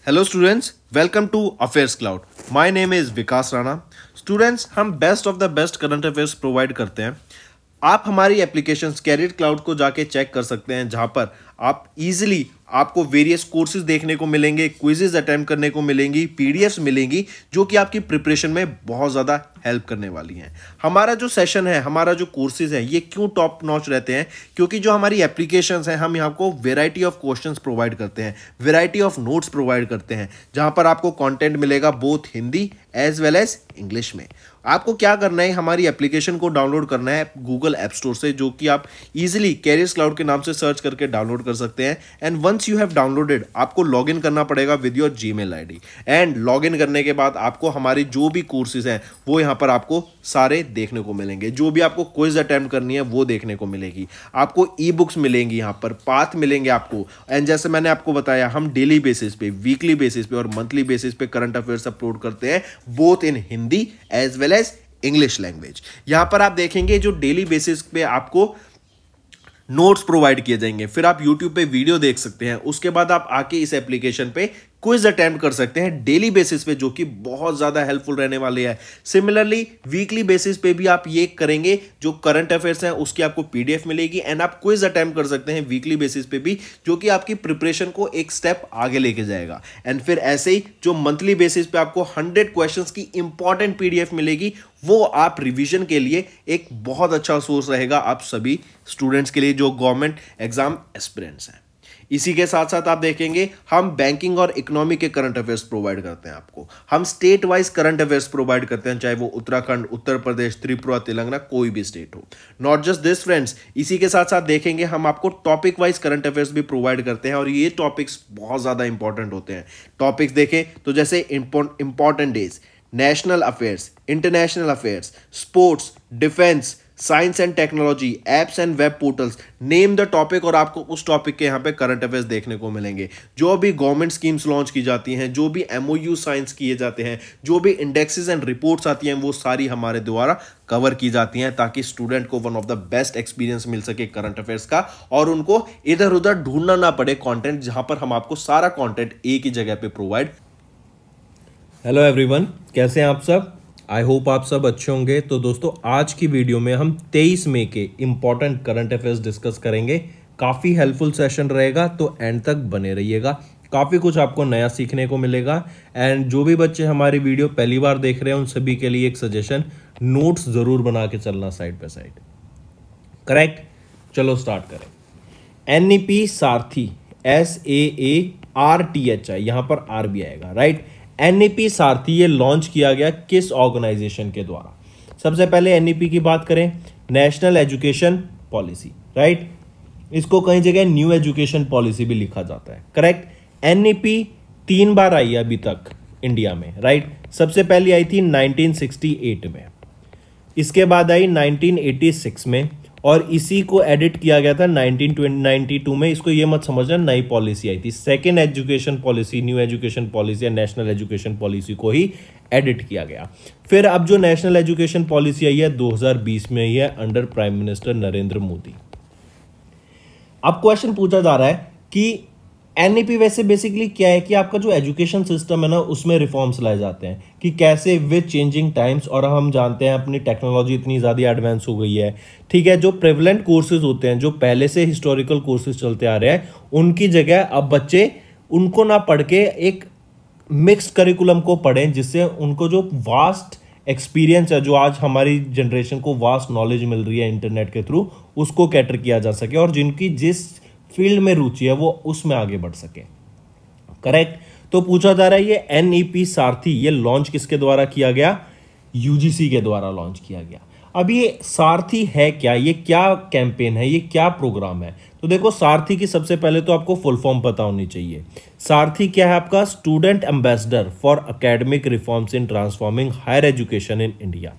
Hello students, welcome to affairs cloud. My name is Vikas Rana. Students, हम best of the best current affairs provide करते हैं। आप हमारी applications career cloud को जाके चेक कर सकते हैं, जहां पर आप इजीली आपको वेरियस कोर्सेज देखने को मिलेंगे, क्विजेज अटेम्प्ट करने को मिलेंगी, पीडीएफ्स मिलेंगी जो कि आपकी प्रिपरेशन में बहुत ज़्यादा हेल्प करने वाली हैं। हमारा जो सेशन है, हमारा जो कोर्सेज है, ये क्यों टॉप नॉच रहते हैं? क्योंकि जो हमारी एप्लीकेशंस हैं, हम यहाँ को वेराइटी ऑफ क्वेश्चंस प्रोवाइड करते हैं, वेराइटी ऑफ नोट्स प्रोवाइड करते हैं, जहाँ पर आपको कंटेंट मिलेगा both Hindi as well as English में। आपको क्या करना है, हमारी एप्लीकेशन को डाउनलोड करना है गूगल ऐप स्टोर से, जो कि आप इजीली कैरियर्स क्लाउड के नाम से सर्च करके डाउनलोड कर सकते हैं। And once you have downloaded, आपको लॉगिन करना पड़ेगा with your Gmail ID. And login करने के बाद आपको हमारी जो भी कोर्सेज हैं वो यहाँ पर आपको सारे देखने को मिलेंगे। जो भी आपको क्विज अटेम्प्ट करनी है वो देखने को मिलेगी। आपको ई बुक्स मिलेंगी, यहाँ पर पाथ मिलेंगे आपको। एंड जैसे मैंने आपको बताया, हम डेली बेसिस पे, वीकली बेसिस पे और मंथली बेसिस पे करंट अफेयर्स अपलोड करते हैं, both in Hindi as well as English language. यहां पर आप देखेंगे जो डेली बेसिस पे आपको नोट्स प्रोवाइड किए जाएंगे, फिर आप YouTube पे वीडियो देख सकते हैं, उसके बाद आप आके इस एप्लीकेशन पे क्विज अटेम्प्ट कर सकते हैं डेली बेसिस पे, जो कि बहुत ज्यादा हेल्पफुल रहने वाले हैं। सिमिलरली वीकली बेसिस पे भी आप ये करेंगे, जो करंट अफेयर्स हैं उसकी आपको पीडीएफ मिलेगी एंड आप क्विज अटेम्प्ट कर सकते हैं वीकली बेसिस पे भी, जो कि आपकी प्रिपरेशन को एक स्टेप आगे लेके जाएगा। एंड फिर ऐसे ही जो मंथली बेसिस पे आपको 100 क्वेश्चंस की इंपॉर्टेंट पीडीएफ मिलेगी, वो आप रिवीजन के लिए एक बहुत अच्छा सोर्स रहेगा आप सभी स्टूडेंट्स के लिए जो गवर्नमेंट एग्जाम एस्पिरेंट्स हैं। इसी के साथ साथ आप देखेंगे हम बैंकिंग और इकोनॉमी के करंट अफेयर्स प्रोवाइड करते हैं आपको। हम state wise current affairs provide करते हैं, चाहे वो उत्तराखंड, उत्तर प्रदेश, त्रिपुरा, तेलंगाना, कोई भी स्टेट हो। नॉट जस्ट दिस फ्रेंड्स, इसी के साथ साथ देखेंगे हम आपको टॉपिक वाइज करंट अफेयर्स भी प्रोवाइड करते हैं, और ये टॉपिक्स बहुत ज़्यादा इंपॉर्टेंट होते हैं। टॉपिक्स देखें तो जैसे important days, national affairs, international affairs, sports, defence, science and technology, apps and web portals, name the topic, और आपको उस टॉपिक के यहाँ पे करंट अफेयर्स देखने को मिलेंगे। जो भी गवर्नमेंट स्कीम्स लॉन्च की जाती हैं, जो भी एमओयू साइंस किए जाते हैं, जो भी इंडेक्सेस एंड रिपोर्ट्स आती हैं, वो सारी हमारे द्वारा कवर की जाती हैं, ताकि स्टूडेंट को one of the best experience मिल सके करंट अफेयर्स का, और उनको इधर उधर ढूंढना ना पड़े कंटेंट, जहां पर हम आपको सारा कंटेंट एक ही जगह पे प्रोवाइड। हेलो एवरीवन, कैसे हैं आप सब? आई होप आप सब अच्छे होंगे। तो दोस्तों, आज की वीडियो में हम 23 मई के इम्पॉर्टेंट करंट अफेयर्स डिस्कस करेंगे। काफ़ी हेल्पफुल सेशन रहेगा, तो एंड तक बने रहिएगा। काफ़ी कुछ आपको नया सीखने को मिलेगा। एंड जो भी बच्चे हमारी वीडियो पहली बार देख रहे हैं, उन सभी के लिए एक सजेशन, नोट्स ज़रूर बना के चलना साइड बाय साइड। करेक्ट? चलो स्टार्ट करें। NEP सारथी, SAARTHI, यहाँ पर R भी आएगा, राइट? NEP सारथी ये लॉन्च किया गया किस ऑर्गेनाइजेशन के द्वारा? सबसे पहले NEP की बात करें, नेशनल एजुकेशन पॉलिसी, राइट? इसको कई जगह न्यू एजुकेशन पॉलिसी भी लिखा जाता है, करेक्ट? NEP 3 बार आई है अभी तक इंडिया में, राइट? सबसे पहले आई थी 1968 में, इसके बाद आई 1986 में, और इसी को एडिट किया गया था 1992 में। इसको ये मत समझना नई पॉलिसी आई थी। Second education policy, new education policy या नेशनल एजुकेशन पॉलिसी को ही एडिट किया गया। फिर अब जो नेशनल एजुकेशन पॉलिसी आई है 2020 में आई है, under prime minister Narendra Modi. अब क्वेश्चन पूछा जा रहा है कि NEP वैसे बेसिकली क्या है, कि आपका जो एजुकेशन सिस्टम है ना, उसमें रिफॉर्म्स लाए जाते हैं कि कैसे विद चेंजिंग टाइम्स, और हम जानते हैं अपनी टेक्नोलॉजी इतनी ज़्यादा एडवांस हो गई है, ठीक है? जो प्रेवलेंट कोर्सेज होते हैं, जो पहले से हिस्टोरिकल कोर्सेज चलते आ रहे हैं, उनकी जगह अब बच्चे उनको ना पढ़ के एक मिक्स्ड करिकुलम को पढ़ें, जिससे उनको जो वास्ट एक्सपीरियंस है, जो आज हमारी जनरेशन को वास्ट नॉलेज मिल रही है इंटरनेट के थ्रू, उसको कैटर किया जा सके, और जिनकी जिस फील्ड में रुचि है वो उसमें आगे बढ़ सके। करेक्ट? तो पूछा जा रहा है ये NEP सारथी ये लॉन्च किसके द्वारा किया गया? UGC के द्वारा लॉन्च किया गया। अब ये सारथी है क्या? ये क्या कैंपेन है? ये क्या प्रोग्राम है? तो देखो, सारथी की सबसे पहले तो आपको फुल फॉर्म पता होनी चाहिए। सारथी क्या है आपका? Student ambassador for academic reforms in transforming higher education in India.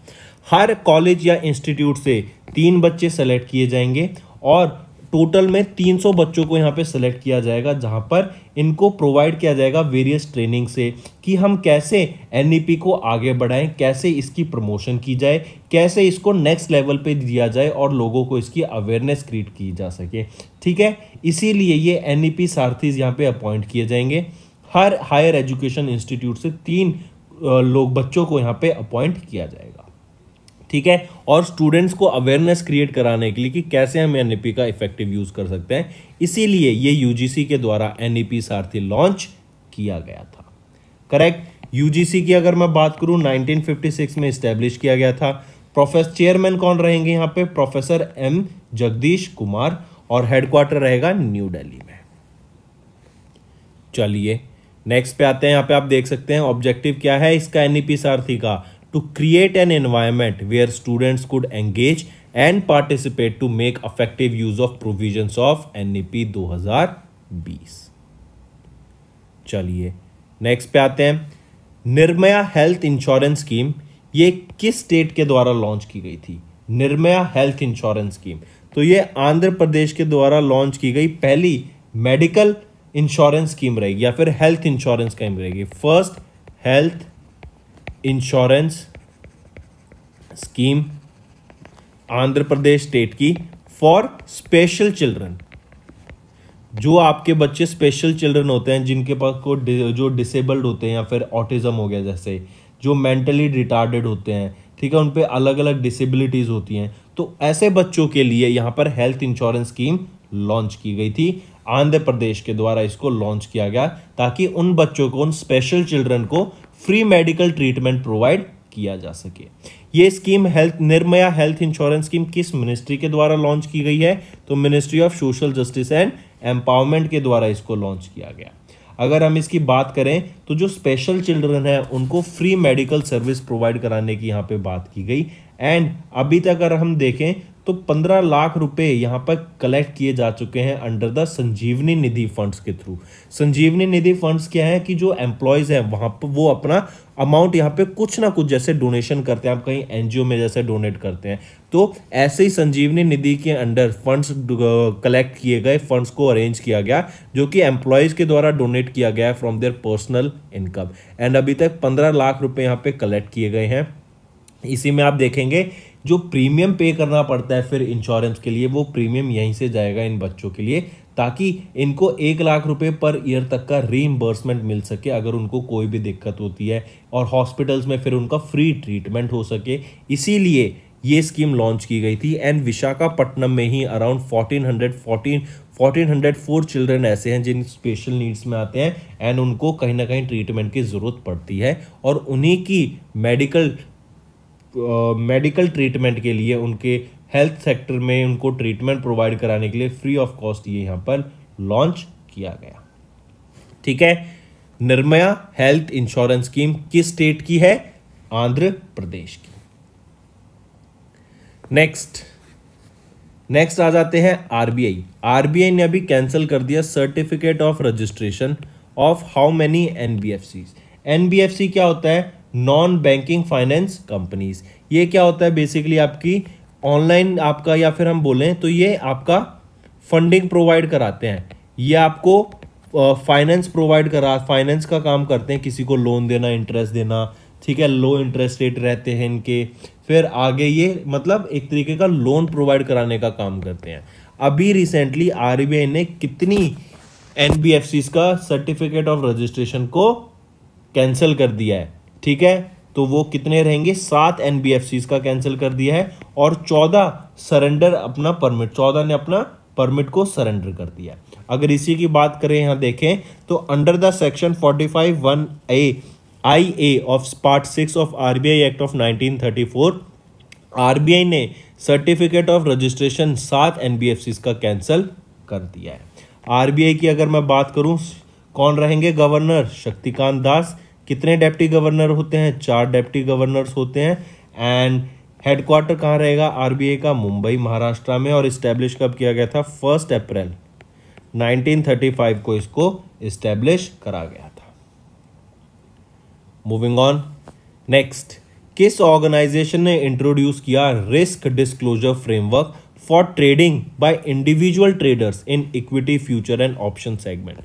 हर कॉलेज या इंस्टीट्यूट से 3 बच्चे सेलेक्ट किए जाएंगे, और टोटल में 300 बच्चों को यहाँ पे सिलेक्ट किया जाएगा, जहाँ पर इनको प्रोवाइड किया जाएगा वेरियस ट्रेनिंग से, कि हम कैसे NEP को आगे बढ़ाएं, कैसे इसकी प्रमोशन की जाए, कैसे इसको नेक्स्ट लेवल पे दिया जाए, और लोगों को इसकी अवेयरनेस क्रिएट की जा सके। ठीक है, इसीलिए ये NEP सारथीज यहाँ पे अपॉइंट किए जाएंगे। हर हायर एजुकेशन इंस्टीट्यूट से 3 लोग बच्चों को यहाँ पे अपॉइंट किया जाएगा, ठीक है। और स्टूडेंट्स को अवेयरनेस क्रिएट कराने के लिए कि कैसे हम एनईपी का इफेक्टिव यूज कर सकते हैं, इसीलिए ये यूजीसी के द्वारा एनईपी सारथी लॉन्च किया गया था। करेक्ट। यूजीसी की अगर मैं बात करूं 1956 में स्टैब्लिश किया गया था। प्रोफेसर चेयरमैन कौन रहेंगे यहाँ पे? प्रोफेसर एम जगदीश कुमार, और हेडक्वार्टर रहेगा न्यू दिल्ली में। चलिए नेक्स्ट पे आते हैं। यहाँ पे आप देख सकते हैं ऑब्जेक्टिव क्या है इसका एनईपी सारथी का, to create an environment where students could engage and participate to make effective use of provisions of NEP 2020। चलिए नेक्स्ट पे आते हैं। निर्भया हेल्थ इंश्योरेंस स्कीम ये किस स्टेट के द्वारा लॉन्च की गई थी? निर्भया हेल्थ इंश्योरेंस स्कीम, तो ये आंध्र प्रदेश के द्वारा लॉन्च की गई पहली मेडिकल इंश्योरेंस स्कीम रहेगी या फिर हेल्थ इंश्योरेंस स्कीम रहेगी। First health insurance scheme Andhra Pradesh state की फॉर स्पेशल चिल्ड्रन। जो आपके बच्चे स्पेशल चिल्ड्रन होते हैं, जिनके पास को जो डिसेबल्ड होते हैं या फिर ऑटिज्म हो गया, जैसे जो मेंटली रिटार्डेड होते हैं, ठीक है, उन पे अलग अलग डिसेबिलिटीज होती हैं, तो ऐसे बच्चों के लिए यहाँ पर हेल्थ इंश्योरेंस स्कीम लॉन्च की गई थी। आंध्र प्रदेश के द्वारा इसको लॉन्च किया गया ताकि उन बच्चों को, उन स्पेशल चिल्ड्रन को फ्री मेडिकल ट्रीटमेंट प्रोवाइड किया जा सके। ये scheme Nirbhaya health insurance scheme किस मिनिस्ट्री के द्वारा लॉन्च की गई है? तो ministry of social justice and empowerment के द्वारा इसको लॉन्च किया गया। अगर हम इसकी बात करें तो जो स्पेशल चिल्ड्रन है उनको फ्री मेडिकल सर्विस प्रोवाइड कराने की यहाँ पे बात की गई। एंड अभी तक अगर हम देखें तो 15 लाख रुपए यहाँ पर कलेक्ट किए जा चुके हैं under the Sanjeevani Nidhi funds के थ्रू। संजीवनी निधि फंड्स क्या है कि जो एम्प्लॉयज हैं वहां पर वो अपना अमाउंट यहाँ पे कुछ ना कुछ जैसे डोनेशन करते हैं, आप कहीं एनजीओ में जैसे डोनेट करते हैं, तो ऐसे ही संजीवनी निधि के अंडर फंड्स कलेक्ट किए गए, फंड्स को अरेंज किया गया जो कि एम्प्लॉयज के द्वारा डोनेट किया गया from their personal income. And अभी तक 15 लाख रुपए यहाँ पे कलेक्ट किए गए हैं। इसी में आप देखेंगे जो प्रीमियम पे करना पड़ता है फिर इंश्योरेंस के लिए, वो प्रीमियम यहीं से जाएगा इन बच्चों के लिए, ताकि इनको 1 लाख रुपए पर ईयर तक का रीइंबर्समेंट मिल सके अगर उनको कोई भी दिक्कत होती है, और हॉस्पिटल्स में फिर उनका फ्री ट्रीटमेंट हो सके। इसीलिए ये स्कीम लॉन्च की गई थी। एंड विशाखापट्टनम में ही अराउंड 1404 चिल्ड्रन ऐसे हैं जिन स्पेशल नीड्स में आते हैं एंड उनको कहीं ना कहीं ट्रीटमेंट की ज़रूरत पड़ती है, और उन्हीं की मेडिकल ट्रीटमेंट के लिए, उनके हेल्थ सेक्टर में उनको ट्रीटमेंट प्रोवाइड कराने के लिए फ्री ऑफ कॉस्ट ये यहाँ पर लॉन्च किया गया। ठीक है, निर्भया हेल्थ इंश्योरेंस स्कीम किस स्टेट की है? आंध्र प्रदेश की। नेक्स्ट आ जाते हैं आरबीआई। आरबीआई ने अभी कैंसिल कर दिया certificate of registration of how many NBFCs. NBFC क्या होता है? Non banking finance companies. ये क्या होता है? बेसिकली आपकी ऑनलाइन आपका, या फिर हम बोलें तो ये आपका फंडिंग प्रोवाइड कराते हैं, ये आपको फाइनेंस फाइनेंस का काम करते हैं, किसी को लोन देना, इंटरेस्ट देना, ठीक है, लो इंटरेस्ट रेट रहते हैं इनके, फिर आगे ये मतलब एक तरीके का लोन प्रोवाइड कराने का काम करते हैं। अभी रिसेंटली आरबीआई ने कितनी एनबीएफसीज का सर्टिफिकेट ऑफ रजिस्ट्रेशन को कैंसिल कर दिया है, ठीक है, तो वो कितने रहेंगे? 7 एनबीएफसीज का कैंसिल कर दिया है, और 14 ने अपना परमिट को सरेंडर कर दिया। अगर इसी की बात करें, यहां देखें तो under the section 45(1)(a) IA of part 6 of RBI act of 1934 RBI ने सर्टिफिकेट ऑफ रजिस्ट्रेशन 7 एनबीएफसीज का कैंसिल कर दिया है। आरबीआई की अगर मैं बात करूं, कौन रहेंगे गवर्नर? शक्तिकांत दास। कितने डेप्टी गवर्नर होते हैं? 4 डेप्टी गवर्नर्स होते हैं। एंड हेडक्वार्टर कहाँ रहेगा आरबीआई का? मुंबई, महाराष्ट्र में। और इस्टेब्लिश कब किया गया था? 1 अप्रैल 1935 को इसको इस्टेब्लिश करा गया था। मूविंग ऑन, नेक्स्ट, किस ऑर्गेनाइजेशन ने इंट्रोड्यूस किया risk disclosure framework for trading by individual traders in equity, future and option segment?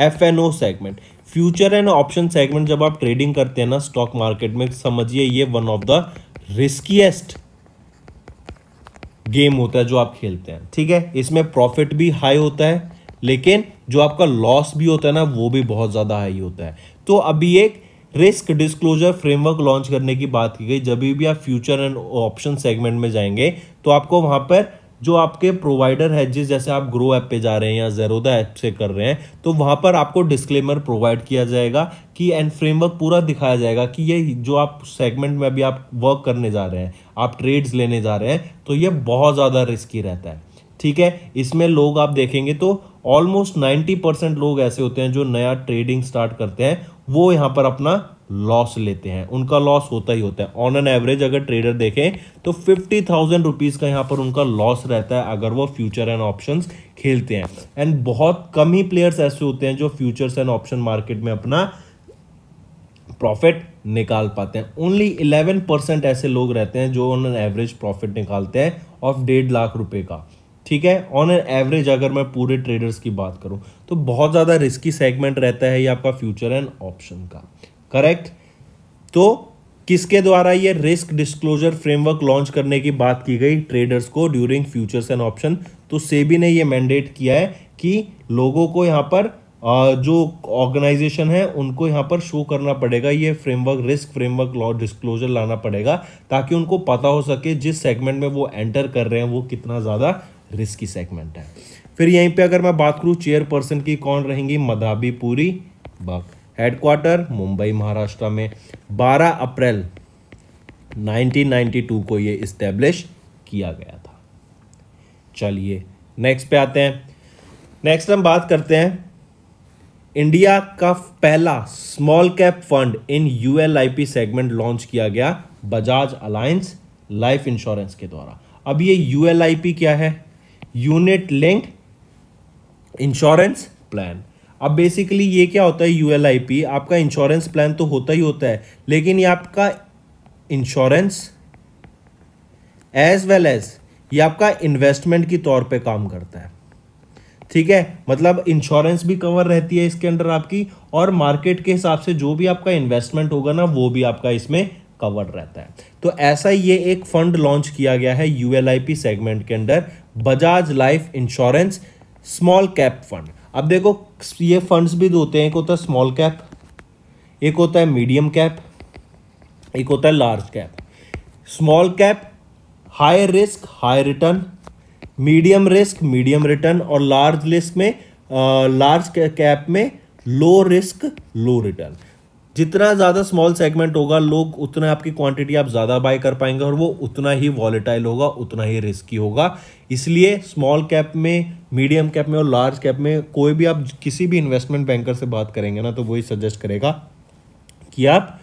FNO segment, future and option segment. जब आप ट्रेडिंग करते हैं ना स्टॉक मार्केट में, समझिए ये one of the riskiest game होता है जो आप खेलते हैं, ठीक है। इसमें प्रॉफिट भी हाई होता है, लेकिन जो आपका लॉस भी होता है ना वो भी बहुत ज़्यादा हाई होता है। तो अभी एक रिस्क डिस्क्लोजर फ्रेमवर्क लॉन्च करने की बात की गई। जब भी आप फ्यूचर एंड ऑप्शन सेगमेंट में जाएंगे तो आपको वहां पर जो आपके प्रोवाइडर हेजेस, जैसे आप ग्रो ऐप पे जा रहे हैं या ज़ेरोदा ऐप से कर रहे हैं, तो वहां पर आपको डिस्क्लेमर प्रोवाइड किया जाएगा कि एंड फ्रेमवर्क पूरा दिखाया जाएगा कि ये जो आप सेगमेंट में अभी आप वर्क करने जा रहे हैं, आप ट्रेड्स लेने जा रहे हैं, तो ये बहुत ज़्यादा रिस्की रहता है। ठीक है, इसमें लोग आप देखेंगे तो ऑलमोस्ट 90% लोग ऐसे होते हैं जो नया ट्रेडिंग स्टार्ट करते हैं, वो यहाँ पर अपना लॉस लेते हैं। उनका लॉस होता ही होता है। ऑन एन एवरेज अगर ट्रेडर देखें तो 50,000 रुपीज का यहाँ पर उनका लॉस रहता है अगर वो फ्यूचर एंड ऑप्शंस खेलते हैं। एंड बहुत कम ही प्लेयर्स ऐसे होते हैं जो फ्यूचर्स एंड ऑप्शन मार्केट में अपना प्रॉफिट निकाल पाते हैं। ओनली 11% ऐसे लोग रहते हैं जो ऑन एन एवरेज प्रॉफिट निकालते हैं ऑफ 1.5 लाख रुपए का। ठीक है, ऑन एन एवरेज अगर मैं पूरे ट्रेडर्स की बात करूं तो बहुत ज़्यादा रिस्की सेगमेंट रहता है ये आपका फ्यूचर एंड ऑप्शन का। करेक्ट। तो किसके द्वारा ये रिस्क डिस्क्लोजर फ्रेमवर्क लॉन्च करने की बात की गई ट्रेडर्स को ड्यूरिंग फ्यूचर्स एंड ऑप्शन? तो सेबी ने ये मैंडेट किया है कि लोगों को यहाँ पर जो ऑर्गेनाइजेशन है उनको यहाँ पर शो करना पड़ेगा, ये framework risk framework law disclosure लाना पड़ेगा ताकि उनको पता हो सके जिस सेगमेंट में वो एंटर कर रहे हैं वो कितना ज़्यादा रिस्की सेगमेंट है। फिर यहीं पे अगर मैं बात करूँ चेयरपर्सन की, कौन रहेंगी? मधाबीपुरी बक। हेडक्वार्टर मुंबई महाराष्ट्र में। 12 अप्रैल 1992 को ये इस्टेब्लिश किया गया था। चलिए नेक्स्ट पे आते हैं। नेक्स्ट हम बात करते हैं इंडिया का पहला small cap fund in ULIP segment launch किया गया बजाज अलायंस लाइफ इंश्योरेंस के द्वारा। अब ये यूएलआईपी क्या है? Unit linked insurance plan. अब बेसिकली ये क्या होता है? यूएलआईपी आपका इंश्योरेंस प्लान तो होता ही होता है, लेकिन ये आपका इंश्योरेंस एज वेल एज ये आपका इन्वेस्टमेंट की तौर पे काम करता है। ठीक है, मतलब इंश्योरेंस भी कवर रहती है इसके अंदर आपकी, और मार्केट के हिसाब से जो भी आपका इन्वेस्टमेंट होगा ना वो भी आपका इसमें कवर रहता है। तो ऐसा ये एक फंड लॉन्च किया गया है यूएलआईपी सेगमेंट के अंदर, Bajaj life insurance small cap fund. अब देखो ये फंड्स भी होते हैं, एक होता है स्मॉल कैप, एक होता है मीडियम कैप, एक होता है large cap. Small cap high risk high return, medium risk medium return, और लार्ज रिस्क में लार्ज कैप में लो रिस्क लो रिटर्न। जितना ज़्यादा स्मॉल सेगमेंट होगा लोग उतना आपकी क्वांटिटी आप ज़्यादा बाय कर पाएंगे और वो उतना ही वॉलेटाइल होगा, उतना ही रिस्की होगा। इसलिए स्मॉल कैप में, मीडियम कैप में और लार्ज कैप में कोई भी आप किसी भी इन्वेस्टमेंट बैंकर से बात करेंगे ना तो वही सजेस्ट करेगा कि आप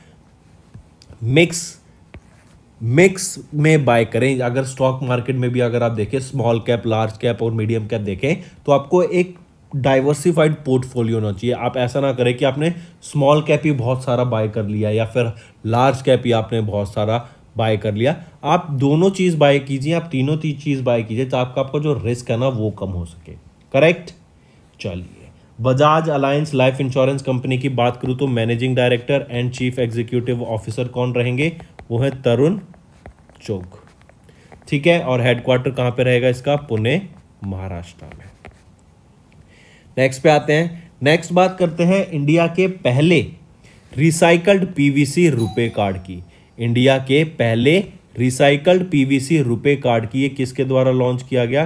मिक्स में बाय करें। अगर स्टॉक मार्केट में भी अगर आप देखें स्मॉल कैप लार्ज कैप और मीडियम कैप देखें तो आपको एक डाइवर्सिफाइड पोर्टफोलियो होना चाहिए। आप ऐसा ना करें कि आपने स्मॉल कैप ही बहुत सारा बाय कर लिया या फिर लार्ज कैप ही आपने बहुत सारा बाय कर लिया। आप दोनों चीज़ बाय कीजिए, आप तीनों चीज़ बाय कीजिए तो आपका जो रिस्क है ना वो कम हो सके। करेक्ट। चलिए Bajaj alliance life insurance company की बात करूँ तो managing director and chief executive officer कौन रहेंगे? वो है तरुण चुग। ठीक है, और हेडक्वार्टर कहाँ पे रहेगा इसका? पुणे महाराष्ट्र में। नेक्स्ट पे आते हैं। नेक्स्ट बात करते हैं इंडिया के पहले रिसाइकल्ड पीवीसी रुपए कार्ड की। इंडिया के पहले रिसाइकल्ड पीवीसी रुपए कार्ड की ये किसके द्वारा लॉन्च किया गया?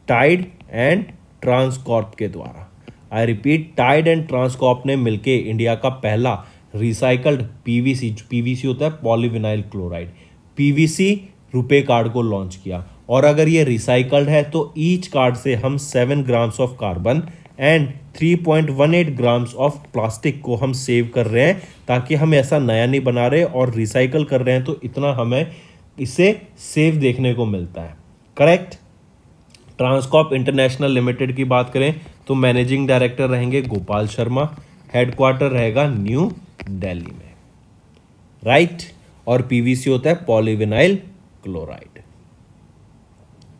टाइड एंड ट्रांसकॉर्प के द्वारा। I repeat, Tide and Transcorp ने मिलके इंडिया का पहला रिसाइकल्ड पीवीसी होता है पॉलीविनाइल क्लोराइड, पीवीसी रुपए कार्ड को लॉन्च किया। और अगर ये रिसाइकल्ड है तो ईच कार्ड से हम 7 grams of carbon and 3.18 grams of plastic को हम सेव कर रहे हैं, ताकि हम ऐसा नया नहीं बना रहे और रिसाइकल कर रहे हैं तो इतना हमें इससे सेव देखने को मिलता है। करेक्ट। ट्रांसकॉर्प इंटरनेशनल लिमिटेड की बात करें तो मैनेजिंग डायरेक्टर रहेंगे गोपाल शर्मा, हेडक्वार्टर रहेगा न्यू दिल्ली में। राइट। और पीवीसी होता है पॉलीविनाइल क्लोराइड।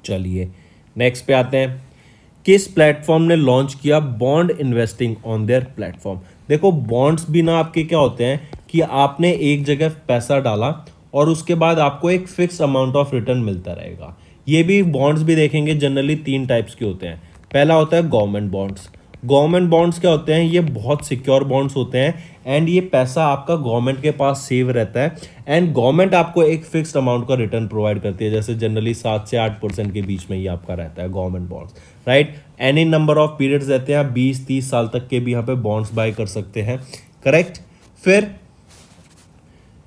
चलिए नेक्स्ट पे आते हैं। किस प्लेटफॉर्म ने लॉन्च किया bond investing on their platform? देखो बॉन्ड्स भी ना आपके क्या होते हैं कि आपने एक जगह पैसा डाला और उसके बाद आपको एक फिक्स अमाउंट ऑफ रिटर्न मिलता रहेगा। ये भी बॉन्ड्स भी देखेंगे जनरली 3 टाइप्स के होते हैं। पहला होता है गवर्नमेंट बॉन्ड्स, गवर्नमेंट बॉन्ड्स क्या होते हैं, ये बहुत सिक्योर बॉन्ड्स होते हैं एंड ये पैसा आपका गवर्नमेंट के पास सेव रहता है एंड गवर्नमेंट आपको एक फिक्स्ड अमाउंट का रिटर्न प्रोवाइड करती है, जैसे जनरली 7 से 8% के बीच में ये आपका रहता है government bonds, right. Any number of periods रहते हैं, आप 20-30 साल तक के भी यहाँ पे बॉन्ड्स बाय कर सकते हैं, करेक्ट। फिर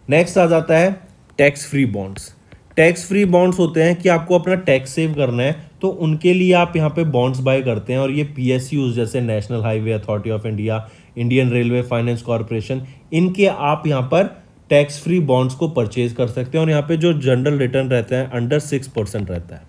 नेक्स्ट आ जाता है tax free bonds. Tax free bonds होते हैं कि आपको अपना टैक्स सेव करना है तो उनके लिए आप यहाँ पे बॉन्ड्स बाय करते हैं और ये PSUs जैसे national highway authority of India, Indian railway finance corporation, इनके आप यहाँ पर टैक्स फ्री बॉन्ड्स को परचेज कर सकते हैं और यहाँ पे जो जनरल रिटर्न रहता है अंडर 6% रहता है,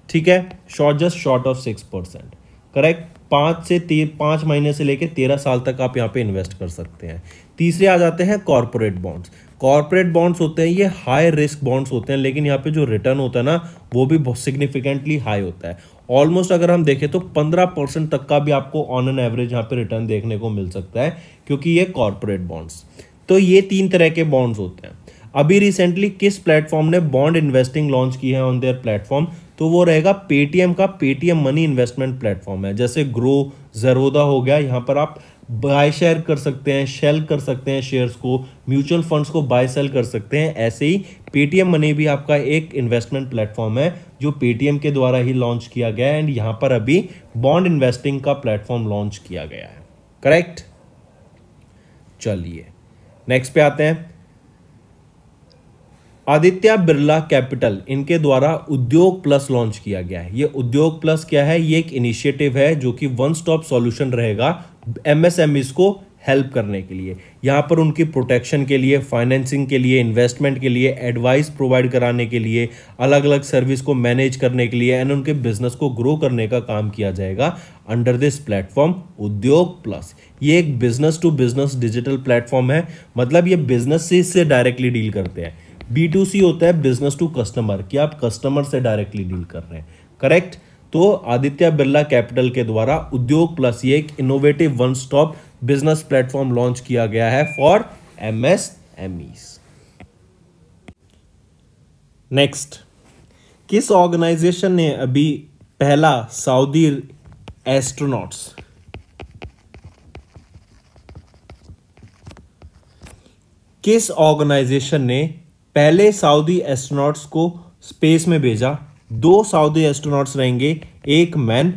ठीक है, जस्ट शॉर्ट ऑफ 6%, करेक्ट। 5 महीने से लेके 13 साल तक आप यहाँ पे इन्वेस्ट कर सकते हैं। तीसरे आ जाते हैं कॉर्पोरेट बॉन्ड्स। कॉर्पोरेट बॉन्ड्स होते हैं ये हाई रिस्क बॉन्ड्स होते हैं, लेकिन यहाँ पे जो रिटर्न होता है ना वो भी बहुत सिग्निफिकेंटली हाई होता है। ऑलमोस्ट अगर हम देखें तो 15% तक का भी आपको ऑन एन एवरेज यहाँ पे रिटर्न देखने को मिल सकता है, क्योंकि ये कॉर्पोरेट बॉन्ड्स। तो ये 3 तरह के बॉन्ड्स होते हैं। अभी रिसेंटली किस प्लेटफॉर्म ने बॉन्ड इन्वेस्टिंग लॉन्च की है ऑन देयर प्लेटफॉर्म, तो वो रहेगा पेटीएम का। पेटीएम मनी इन्वेस्टमेंट प्लेटफॉर्म है, जैसे ग्रो, ज़रोदा हो गया, यहाँ पर आप बाय शेयर कर सकते हैं, सेल कर सकते हैं शेयर्स को, म्यूचुअल फंड्स को बाय सेल कर सकते हैं। ऐसे ही पेटीएम मनी भी आपका एक इन्वेस्टमेंट प्लेटफॉर्म है जो पेटीएम के द्वारा ही लॉन्च किया गया है एंड यहाँ पर अभी बॉन्ड इन्वेस्टिंग का प्लेटफॉर्म लॉन्च किया गया है, करेक्ट। चलिए नेक्स्ट पे आते हैं। आदित्य बिरला कैपिटल, इनके द्वारा उद्योग प्लस लॉन्च किया गया है। ये उद्योग प्लस क्या है, ये एक इनिशिएटिव है जो कि वन स्टॉप सॉल्यूशन रहेगा MSMEs को हेल्प करने के लिए। यहाँ पर उनकी प्रोटेक्शन के लिए, फाइनेंसिंग के लिए, इन्वेस्टमेंट के लिए, एडवाइस प्रोवाइड कराने के लिए, अलग अलग सर्विस को मैनेज करने के लिए एंड उनके बिजनेस को ग्रो करने का काम किया जाएगा under this platform Udyog plus. ये एक business to business digital platform है, मतलब ये बिजनेस से डायरेक्टली डील करते हैं। B2C होता है बिजनेस टू कस्टमर, कि आप कस्टमर से डायरेक्टली डील कर रहे हैं, करेक्ट। तो आदित्य बिरला कैपिटल के द्वारा उद्योग प्लस ये एक innovative one stop business platform launch किया गया है फॉर MSMEs। नेक्स्ट, किस ऑर्गेनाइजेशन ने अभी पहला सऊदी एस्ट्रोनॉट्स किस ऑर्गेनाइजेशन ने पहले सऊदी एस्ट्रोनॉट्स को स्पेस में भेजा? 2 सऊदी एस्ट्रोनॉट्स रहेंगे, एक मैन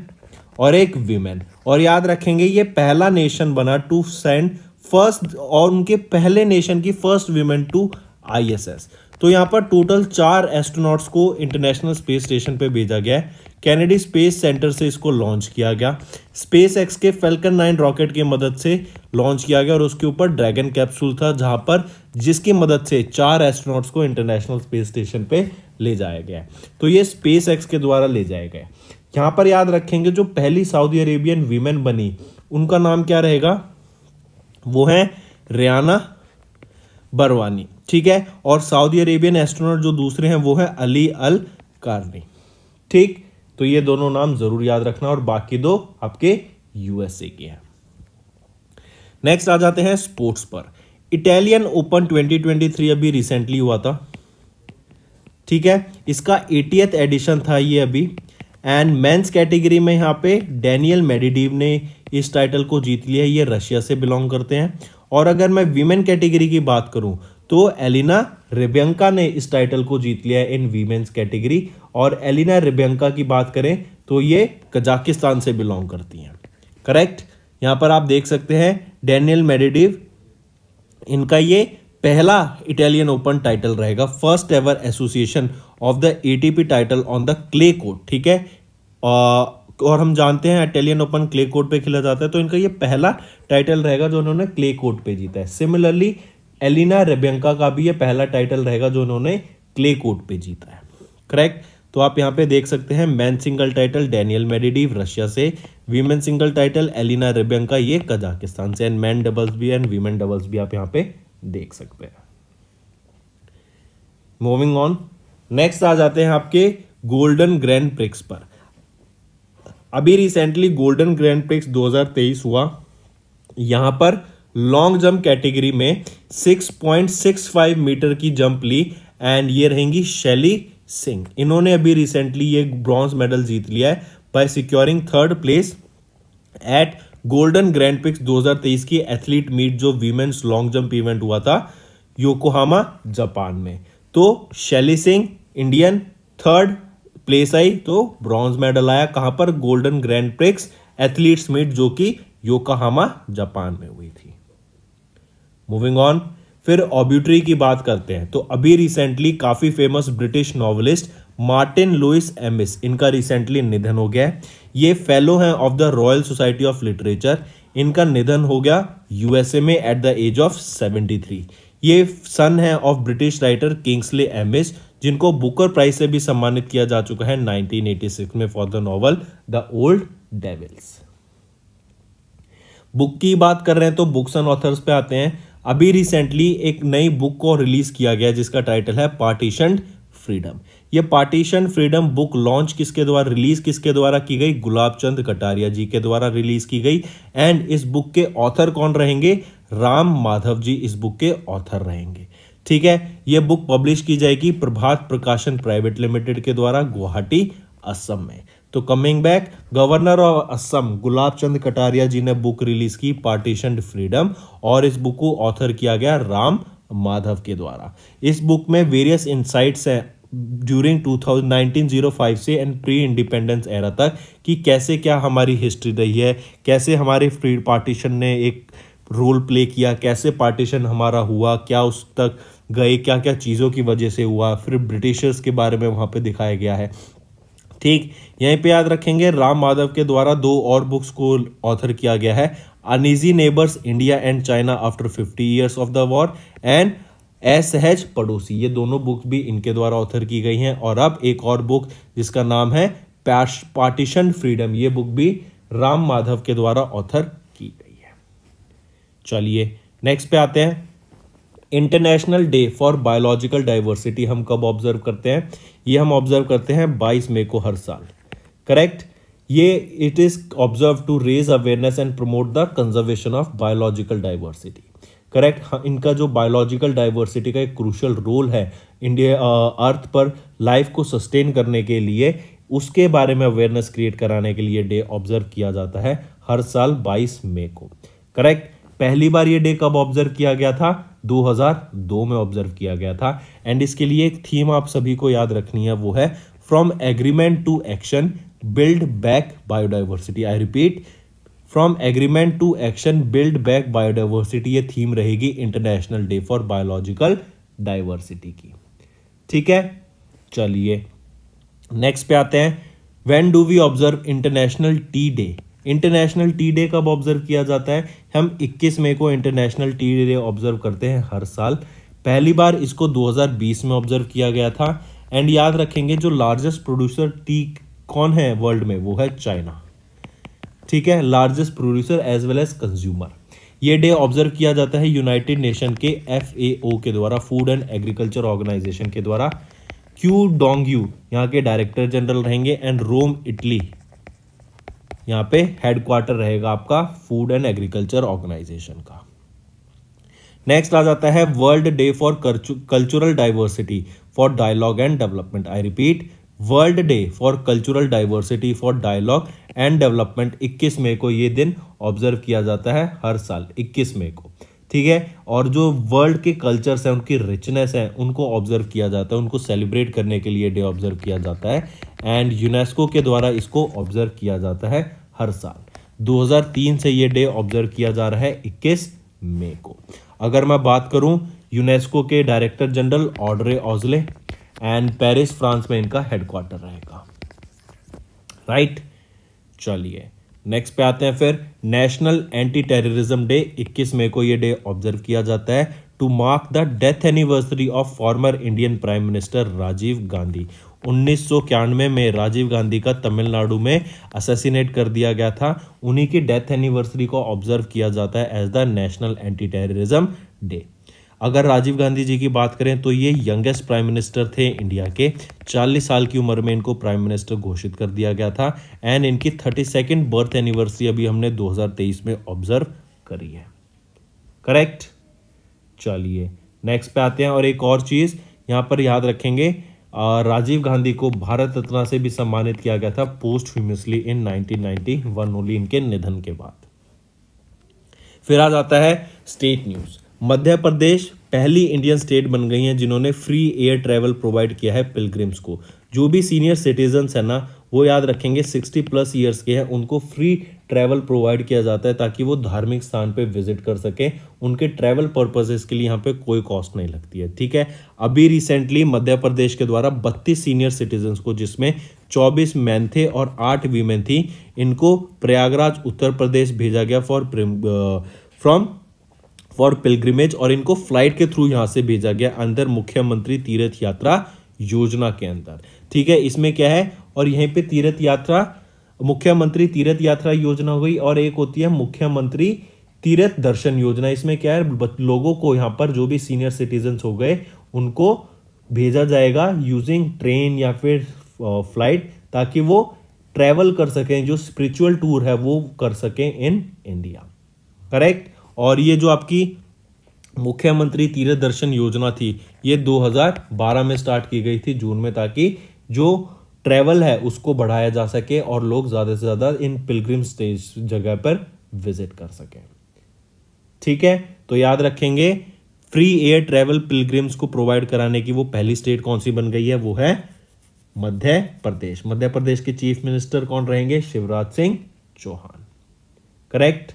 और एक वीमेन। और याद रखेंगे ये पहला नेशन बना टू सेंड फर्स्ट, और उनके पहले नेशन की फर्स्ट वीमेन टू ISS। तो यहाँ पर टोटल 4 एस्ट्रोनॉट्स को इंटरनेशनल स्पेस स्टेशन पे भेजा गया है। कैनेडी स्पेस सेंटर से इसको लॉन्च किया गया। स्पेस एक्स के फैल्कन 9 रॉकेट की मदद से लॉन्च किया गया और उसके ऊपर ड्रैगन कैप्सूल था, जहां पर जिसकी मदद से 4 एस्ट्रोनॉट्स को इंटरनेशनल स्पेस स्टेशन पे ले जाया गया। तो ये स्पेस एक्स के द्वारा ले जाए गए। यहाँ पर याद रखेंगे जो पहली सऊदी अरेबियन वीमेन बनी उनका नाम क्या रहेगा, वो है रियाना बरवानी, ठीक है। और सऊदी अरेबियन एस्ट्रोनॉट जो दूसरे हैं वो है अली अल कारनी, ठीक। तो ये दोनों नाम जरूर याद रखना और बाकी 2 आपके USA के हैं। नेक्स्ट आ जाते हैं स्पोर्ट्स पर। इटालियन ओपन 2023 अभी रिसेंटली हुआ था, ठीक है। इसका 80th एडिशन था ये अभी। एंड मेंस कैटेगरी में यहाँ पे डैनियल मेडिडिव ने इस टाइटल को जीत लिया। ये रशिया से बिलोंग करते हैं। और अगर मैं वीमेन कैटेगरी की बात करूं तो एलिना रिब्यंका ने इस टाइटल को जीत लिया है इन वीमेन्स कैटेगरी। और एलिना रिब्यंका की बात करें तो ये कजाकिस्तान से बिलोंग करती हैं, करेक्ट। यहां पर आप देख सकते हैं डैनियल मेडिडिव, इनका ये पहला इटालियन ओपन टाइटल रहेगा, first ever association of the ATP title on the clay court, ठीक है। और हम जानते हैं इटालियन ओपन क्ले कोर्ट पे खेला जाता है, तो इनका ये पहला टाइटल रहेगा जो उन्होंने क्ले कोर्ट पे जीता है। सिमिलरली एलिना रिब्यंका का भी ये पहला टाइटल रहेगा जो उन्होंने क्ले कोर्ट पे जीता है, करेक्ट। तो आप यहाँ पे देख सकते हैं man single title Daniil Medvedev Russia से, women single title Elena Rybakina ये कजाकिस्तान से, एंड मैन डबल्स भी एंड वीमेन डबल्स भी आप यहाँ पे देख सकते हैं। मूविंग ऑन, नेक्स्ट आ जाते हैं आपके गोल्डन ग्रैंड प्रिक्स पर। अभी रिसेंटली गोल्डन ग्रैंड प्रिक्स 2023 हुआ। यहां पर लॉन्ग जंप कैटेगरी में 6.65 मीटर की जंप ली एंड ये रहेंगी शैली सिंह। इन्होंने अभी रिसेंटली ये ब्रॉन्ज मेडल जीत लिया है by securing 3rd place at golden grand prix 2023 की एथलीट मीट जो वीमेन्स लॉन्ग जंप इवेंट हुआ था योकोहामा जापान में, तो Shaili Singh Indian third place आई, तो ब्रॉन्ज मेडल आया कहां पर, golden grand prix athletes meet जो कि योकोहामा जापान में हुई थी। मूविंग ऑन, फिर ऑब्यूटरी की बात करते हैं तो अभी रिसेंटली काफी famous British novelist Martin Louis Amis, इनका रिसेंटली निधन हो गया है। ये फेलो हैं of the Royal Society of Literature. इनका निधन हो गया यूएसए में एट द एज ऑफ 73। ये सन है of British writer Kingsley Amis, जिनको बुकर प्राइज से भी सम्मानित किया जा चुका है 1986 में for the novel The Old Devils. Book की बात कर रहे हैं तो बुक्स एंड ऑथर्स पे आते हैं। अभी रिसेंटली एक नई बुक को रिलीज किया गया जिसका टाइटल है पार्टीशन्ड फ्रीडम। ये पार्टीशन फ्रीडम बुक लॉन्च किसके द्वारा, रिलीज किसके द्वारा की गई, गुलाब चंद कटारिया जी के द्वारा रिलीज की गई। एंड इस बुक के ऑथर कौन रहेंगे, राम माधव जी इस बुक के ऑथर रहेंगे। ठीक है, ये बुक पब्लिश की जाएगी प्रभात प्रकाशन प्राइवेट लिमिटेड के द्वारा गुवाहाटी असम में। तो coming back, governor of Assam Gulab Chand Kataria ji ने बुक रिलीज की पार्टीशन्ड फ्रीडम, और इस बुक को ऑथर किया गया राम माधव के द्वारा। इस बुक में वेरियस इनसाइट्स हैं ड्यूरिंग 1905 से एंड प्री इंडिपेंडेंस एरा तक कि कैसे क्या हमारी हिस्ट्री रही है, कैसे हमारे फ्री पार्टीशन ने एक रोल प्ले किया, कैसे पार्टीशन हमारा हुआ, क्या उस तक गए, क्या क्या चीज़ों की वजह से हुआ, फिर ब्रिटिशर्स के बारे में वहाँ पे दिखाया गया है। ठीक, यहीं पे याद रखेंगे राम माधव के द्वारा दो और बुक्स को ऑथर किया गया है, uneasy neighbours India and China after 50 years of the war and असहज पड़ोसी। ये दोनों बुक्स भी इनके द्वारा ऑथर की गई हैं। और अब एक और बुक जिसका नाम है पार्टीशन फ्रीडम, ये बुक भी राम माधव के द्वारा ऑथर की गई है। चलिए नेक्स्ट पे आते हैं। International day for biological diversity हम कब ऑब्जर्व करते हैं, ये हम ऑब्जर्व करते हैं 22 मई को हर साल। करेक्ट, ये it is observe to raise awareness and promote the conservation of biological diversity. Correct, इनका जो बायोलॉजिकल डाइवर्सिटी का एक क्रूशियल रोल है इंडिया अर्थ पर लाइफ को सस्टेन करने के लिए, उसके बारे में अवेयरनेस क्रिएट कराने के लिए डे ऑब्जर्व किया जाता है हर साल 22 मई को। करेक्ट, पहली बार ये डे कब ऑब्जर्व किया गया था, 2002 में ऑब्जर्व किया गया था। एंड इसके लिए एक थीम आप सभी को याद रखनी है, वो है from agreement to action build back biodiversity. I repeat, from agreement to action build back biodiversity, ये थीम रहेगी international day for biological diversity की। ठीक है, चलिए नेक्स्ट पे आते हैं। When do we observe international tea day. International tea day कब ऑब्जर्व किया जाता है, हम 21 मई को इंटरनेशनल टी डे ऑब्जर्व करते हैं हर साल। पहली बार इसको 2020 में ऑब्जर्व किया गया था। एंड याद रखेंगे जो लार्जेस्ट प्रोड्यूसर टी कौन है वर्ल्ड में, वो है चाइना। ठीक है, largest producer as well as consumer. ये डे ऑब्जर्व किया जाता है यूनाइटेड नेशन के FAO के द्वारा, फूड एंड एग्रीकल्चर ऑर्गेनाइजेशन के द्वारा। क्यू डोंगयू यहाँ के डायरेक्टर जनरल रहेंगे एंड रोम इटली यहाँ पे हेडक्वार्टर रहेगा आपका फूड एंड एग्रीकल्चर ऑर्गेनाइजेशन का। नेक्स्ट आ जाता है world day for cultural diversity for dialogue and development. I repeat, world day for cultural diversity for dialogue and development 21 मई को ये दिन ऑब्जर्व किया जाता है हर साल 21 मई को। ठीक है, और जो वर्ल्ड के कल्चर्स हैं, उनकी रिचनेस है, उनको ऑब्जर्व किया जाता है, उनको सेलिब्रेट करने के लिए डे ऑब्जर्व किया जाता है। एंड यूनेस्को के द्वारा इसको ऑब्जर्व किया जाता है हर साल। 2003 से ये डे ऑब्जर्व किया जा रहा है 21 मई को। अगर मैं बात करूं यूनेस्को के director general Audrey Azoulay and Paris France में इनका हेडक्वार्टर रहेगा। राइट, चलिए नेक्स्ट पे आते हैं। फिर नेशनल एंटी टेररिज्म डे 21 मई को ये डे ऑब्जर्व किया जाता है to mark the death anniversary of former Indian prime minister Rajiv Gandhi. 1991 में राजीव गांधी का तमिलनाडु में असैसिनेट कर दिया गया था, उन्हीं की डेथ एनिवर्सरी को ऑब्जर्व किया जाता है as the national anti terrorism day. अगर राजीव गांधी जी की बात करें तो ये यंगेस्ट प्राइम मिनिस्टर थे इंडिया के। 40 साल की उम्र में इनको प्राइम मिनिस्टर घोषित कर दिया गया था। एंड इनकी 32nd बर्थ एनिवर्सरी अभी हमने 2023 में ऑब्जर्व करी है। करेक्ट, चलिए नेक्स्ट पे आते हैं। और एक और चीज यहाँ पर याद रखेंगे, राजीव गांधी को भारत रत्न से भी सम्मानित किया गया था पोस्टह्यूमसली इन 1991 ओनली, इनके निधन के बाद। फिर आ जाता है स्टेट न्यूज। मध्य प्रदेश पहली इंडियन स्टेट बन गई है जिन्होंने फ्री एयर ट्रैवल प्रोवाइड किया है पिलग्रिम्स को। जो भी सीनियर सिटीजन्स है ना, वो याद रखेंगे 60+ ईयर्स के हैं, उनको फ्री ट्रैवल प्रोवाइड किया जाता है ताकि वो धार्मिक स्थान पे विजिट कर सकें। उनके ट्रैवल पर्पसेस के लिए यहाँ पे कोई कॉस्ट नहीं लगती है, ठीक है। अभी रिसेंटली मध्य प्रदेश के द्वारा 32 सीनियर सिटीजन्स को, जिसमें 24 मैन थे और 8 वीमेन थी, इनको प्रयागराज उत्तर प्रदेश भेजा गया फॉर पिलग्रिमेज, और इनको फ्लाइट के थ्रू यहां से भेजा गया अंदर मुख्यमंत्री तीर्थ यात्रा योजना के अंदर, ठीक है। इसमें क्या है, और यहीं पे तीर्थ यात्रा, मुख्यमंत्री तीर्थ यात्रा योजना हुई, और एक होती है मुख्यमंत्री तीर्थ दर्शन योजना। इसमें क्या है, लोगों को यहाँ पर जो भी सीनियर सिटीजन्स हो गए उनको भेजा जाएगा यूजिंग ट्रेन या फिर फ्लाइट, ताकि वो ट्रैवल कर सकें, जो स्पिरिचुअल टूर है वो कर सकें इन इंडिया, करेक्ट। और ये जो आपकी मुख्यमंत्री तीर्थ दर्शन योजना थी, ये 2012 में स्टार्ट की गई थी जून में, ताकि जो ट्रैवल है उसको बढ़ाया जा सके और लोग ज्यादा से ज्यादा इन पिलग्रिम स्टेज जगह पर विजिट कर सकें, ठीक है। तो याद रखेंगे, फ्री एयर ट्रैवल पिलग्रिम्स को प्रोवाइड कराने की वो पहली स्टेट कौन सी बन गई है, वो है मध्य प्रदेश। मध्य प्रदेश के चीफ मिनिस्टर कौन रहेंगे, शिवराज सिंह चौहान, करेक्ट।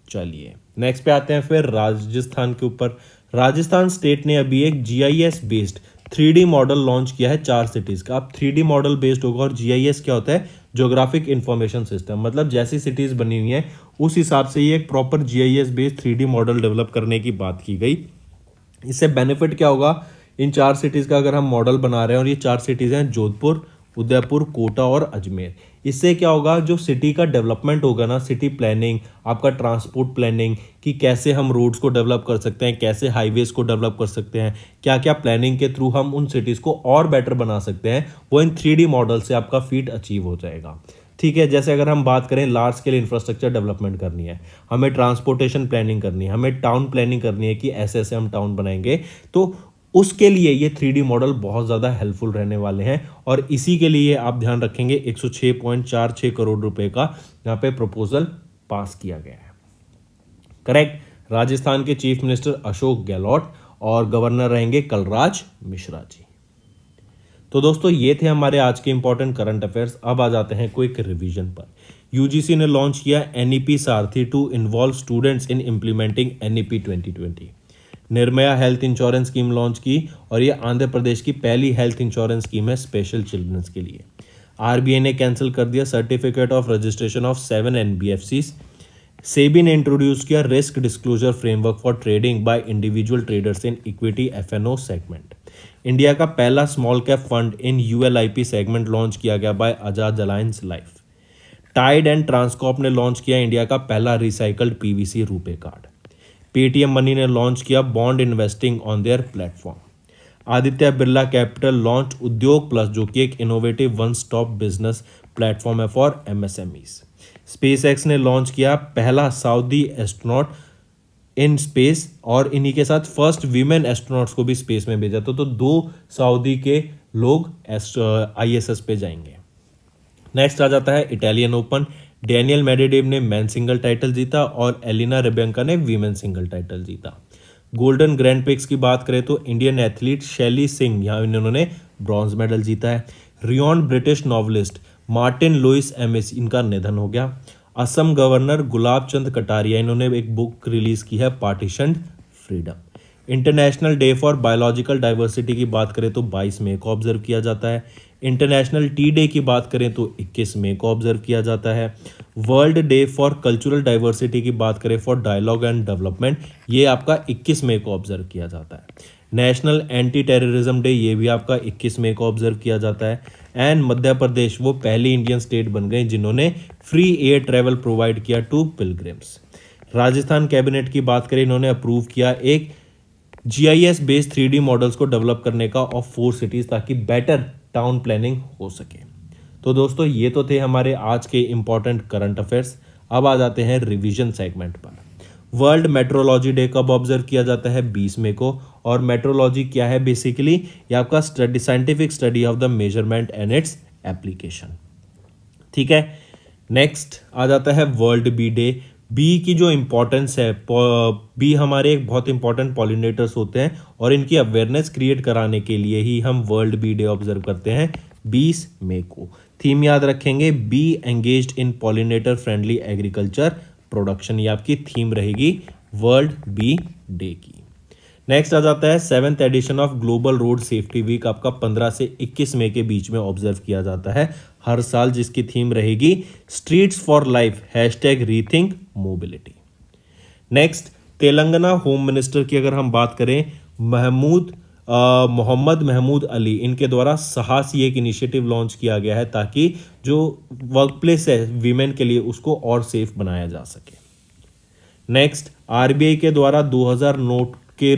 चलिए नेक्स्ट पे आते हैं फिर राजस्थान के ऊपर। राजस्थान स्टेट ने अभी एक GIS based 3D model launch किया है 4 सिटीज का। अब 3D मॉडल बेस्ड होगा, और GIS क्या होता है, ज्योग्राफिक इंफॉर्मेशन सिस्टम, मतलब जैसी सिटीज बनी हुई है उस हिसाब से ये एक proper GIS based 3D model develop करने की बात की गई। इससे बेनिफिट क्या होगा, इन 4 सिटीज का अगर हम मॉडल बना रहे हैं, और ये 4 सिटीज हैं जोधपुर, उदयपुर, कोटा और अजमेर, इससे क्या होगा, जो सिटी का डेवलपमेंट होगा ना, सिटी प्लानिंग, आपका ट्रांसपोर्ट प्लानिंग, कि कैसे हम रोड्स को डेवलप कर सकते हैं, कैसे हाईवेज को डेवलप कर सकते हैं, क्या क्या प्लानिंग के थ्रू हम उन सिटीज को और बेटर बना सकते हैं, वो इन 3D मॉडल से आपका फीट अचीव हो जाएगा, ठीक है। जैसे अगर हम बात करें, लार्ज स्केल इंफ्रास्ट्रक्चर डेवलपमेंट करनी है, हमें ट्रांसपोर्टेशन प्लानिंग करनी है, हमें टाउन प्लानिंग करनी है कि ऐसे ऐसे हम टाउन बनाएंगे, तो उसके लिए ये 3D मॉडल बहुत ज़्यादा हेल्पफुल रहने वाले हैं। और इसी के लिए आप ध्यान रखेंगे 106.46 करोड़ रुपए का यहाँ पे प्रपोजल पास किया गया है, करेक्ट। राजस्थान के चीफ मिनिस्टर अशोक गहलोत और गवर्नर रहेंगे कलराज मिश्रा जी। तो दोस्तों ये थे हमारे आज के इंपॉर्टेंट करंट अफेयर्स। अब आ जाते हैं क्विक रिवीजन पर। UGC ने लॉन्च किया NEP Saarthi to involve students in implementing NEP 2020। Nirbhaya health insurance scheme launch की, और ये आंध्र प्रदेश की पहली हेल्थ इंश्योरेंस स्कीम है स्पेशल चिल्ड्रंस के लिए। RBI ने कैंसिल कर दिया certificate of registration of 7 NBFCs। SEBI ने इंट्रोड्यूस किया risk disclosure framework for trading by individual traders in equity FNO segment. India का पहला small cap fund in ULIP segment launch किया गया बाय आजाद Allianz life. Tide and Transcorp ने launch किया India का पहला recycled PVC RuPay card. Paytm money ने लॉन्च किया bond investing on their platform. Aditya Birla capital launch Udyog plus, जो कि एक innovative one stop business platform है फॉर MSMEs। SpaceX ने लॉन्च किया पहला सऊदी एस्ट्रोनॉट इन स्पेस, और इन्हीं के साथ फर्स्ट वीमेन एस्ट्रोनॉट्स को भी स्पेस में भेजा। तो 2 सऊदी के लोग ISS पे जाएंगे। नेक्स्ट आ जाता है इटालियन ओपन। डेनियल मेडवेडेव ने मैन सिंगल टाइटल जीता और एलिना रेबेंका ने वीमेन सिंगल टाइटल जीता। गोल्डन ग्रैंड प्रिक्स की बात करें तो इंडियन एथलीट शैली सिंह, यहाँ इन्होंने ब्रॉन्ज मेडल जीता है। Renowned British novelist Martin Louis Amis, इनका निधन हो गया। असम गवर्नर गुलाब चंद कटारिया, इन्होंने एक बुक रिलीज की है partition freedom. International day for biological diversity की बात करें तो 22 मई को ऑब्जर्व किया जाता है। इंटरनेशनल टी डे की बात करें तो 21 मई को ऑब्जर्व किया जाता है। World day for cultural diversity की बात करें फॉर डायलॉग एंड डेवलपमेंट, ये आपका 21 मई को ऑब्जर्व किया जाता है। नेशनल एंटी टेररिज्म डे, ये भी आपका 21 मई को ऑब्जर्व किया जाता है। एंड मध्य प्रदेश वो पहली इंडियन स्टेट बन गई जिन्होंने फ्री एयर ट्रेवल प्रोवाइड किया टू पिलग्रिम्स। राजस्थान कैबिनेट की बात करें, इन्होंने अप्रूव किया एक GIS बेस्ड 3D मॉडल्स को डेवलप करने का ऑफ 4 सिटीज, ताकि बेटर टाउन प्लानिंग हो सके। तो दोस्तों ये तो थे हमारे आज के इंपॉर्टेंट करंट अफेयर्स। अब आ जाते हैं रिवीजन सेगमेंट पर। वर्ल्ड मेट्रोलॉजी डे कब ऑब्जर्व किया जाता है? 20 मई को। और मेट्रोलॉजी क्या है? बेसिकली ये आपका scientific study of the measurement and its application. ठीक है, नेक्स्ट आ जाता है वर्ल्ड बी डे। बी की जो इम्पोर्टेंस है, बी हमारे एक बहुत इंपॉर्टेंट पॉलिनेटर्स होते हैं और इनकी अवेयरनेस क्रिएट कराने के लिए ही हम वर्ल्ड बी डे ऑब्जर्व करते हैं 20 मई को। थीम याद रखेंगे, bee engaged in pollinator friendly agriculture production, ये आपकी थीम रहेगी वर्ल्ड बी डे की। नेक्स्ट आ जाता है 7th edition of global road safety week, आपका 15 से 21 मई के बीच में ऑब्जर्व किया जाता है हर साल, जिसकी थीम रहेगी streets for life #rethink mobility. Next Telangana home minister की अगर हम बात करें, मोहम्मद महमूद अली, इनके द्वारा साहस ये एक इनिशिएटिव लॉन्च किया गया है ताकि जो वर्क प्लेस है वीमेन के लिए उसको और सेफ बनाया जा सके। नेक्स्ट आरबीआई के द्वारा 2000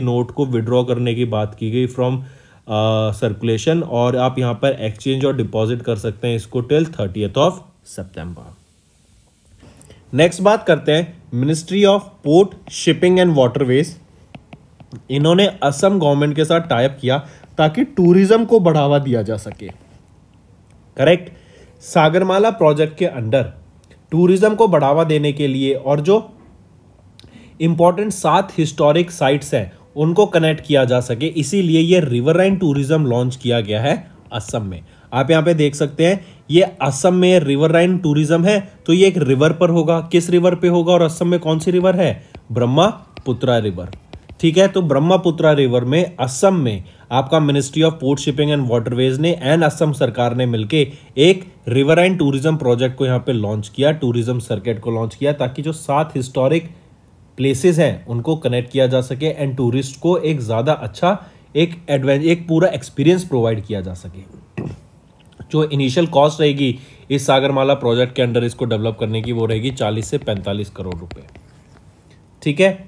नोट को विड्रॉ करने की बात की गई फ्रॉम सर्कुलेशन, और आप यहां पर एक्सचेंज और डिपॉजिट कर सकते हैं इसको टिल 30 सितंबर। नेक्स्ट बात करते हैं ministry of port shipping and waterways. इन्होंने असम गवर्नमेंट के साथ टाई अप किया ताकि टूरिज्म को बढ़ावा दिया जा सके। करेक्ट, सागरमाला प्रोजेक्ट के अंडर टूरिज्म को बढ़ावा देने के लिए और जो इंपॉर्टेंट 7 हिस्टोरिक साइट्स हैं उनको कनेक्ट किया जा सके, इसीलिए ये रिवरराइन टूरिज्म लॉन्च किया गया है असम में। आप यहां पे देख सकते हैं ये असम में रिवरराइन टूरिज्म है, तो ये एक रिवर पर होगा। किस रिवर पे होगा और असम में कौन सी रिवर है? ब्रह्मपुत्रा रिवर। ठीक है, तो ब्रह्मपुत्रा रिवर में असम में आपका ministry of port shipping and waterways ने एंड असम सरकार ने मिलके एक रिवरराइन टूरिज्म प्रोजेक्ट को यहाँ पे लॉन्च किया, टूरिज्म सर्किट को लॉन्च किया, ताकि जो 7 हिस्टोरिक प्लेसेस हैं उनको कनेक्ट किया जा सके एंड टूरिस्ट को एक ज़्यादा अच्छा एक पूरा एक्सपीरियंस प्रोवाइड किया जा सके। जो इनिशियल कॉस्ट रहेगी इस सागरमाला प्रोजेक्ट के अंडर इसको डेवलप करने की, वो रहेगी 40 से 45 करोड़ रुपए। ठीक है,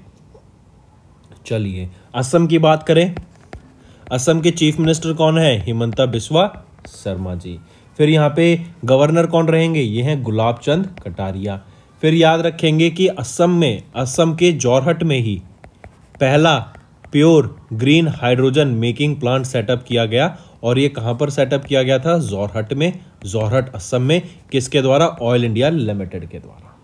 चलिए असम की बात करें। असम के चीफ मिनिस्टर कौन है? हिमंता बिस्वा शर्मा जी। फिर यहाँ पे गवर्नर कौन रहेंगे? ये हैं गुलाब चंद कटारिया। फिर याद रखेंगे कि असम के जोरहट में ही पहला pure green hydrogen making plant setup किया गया, और ये कहां पर सेटअप किया गया था? जोरहट में, जोरहट असम में। किसके द्वारा? ऑयल इंडिया लिमिटेड के द्वारा।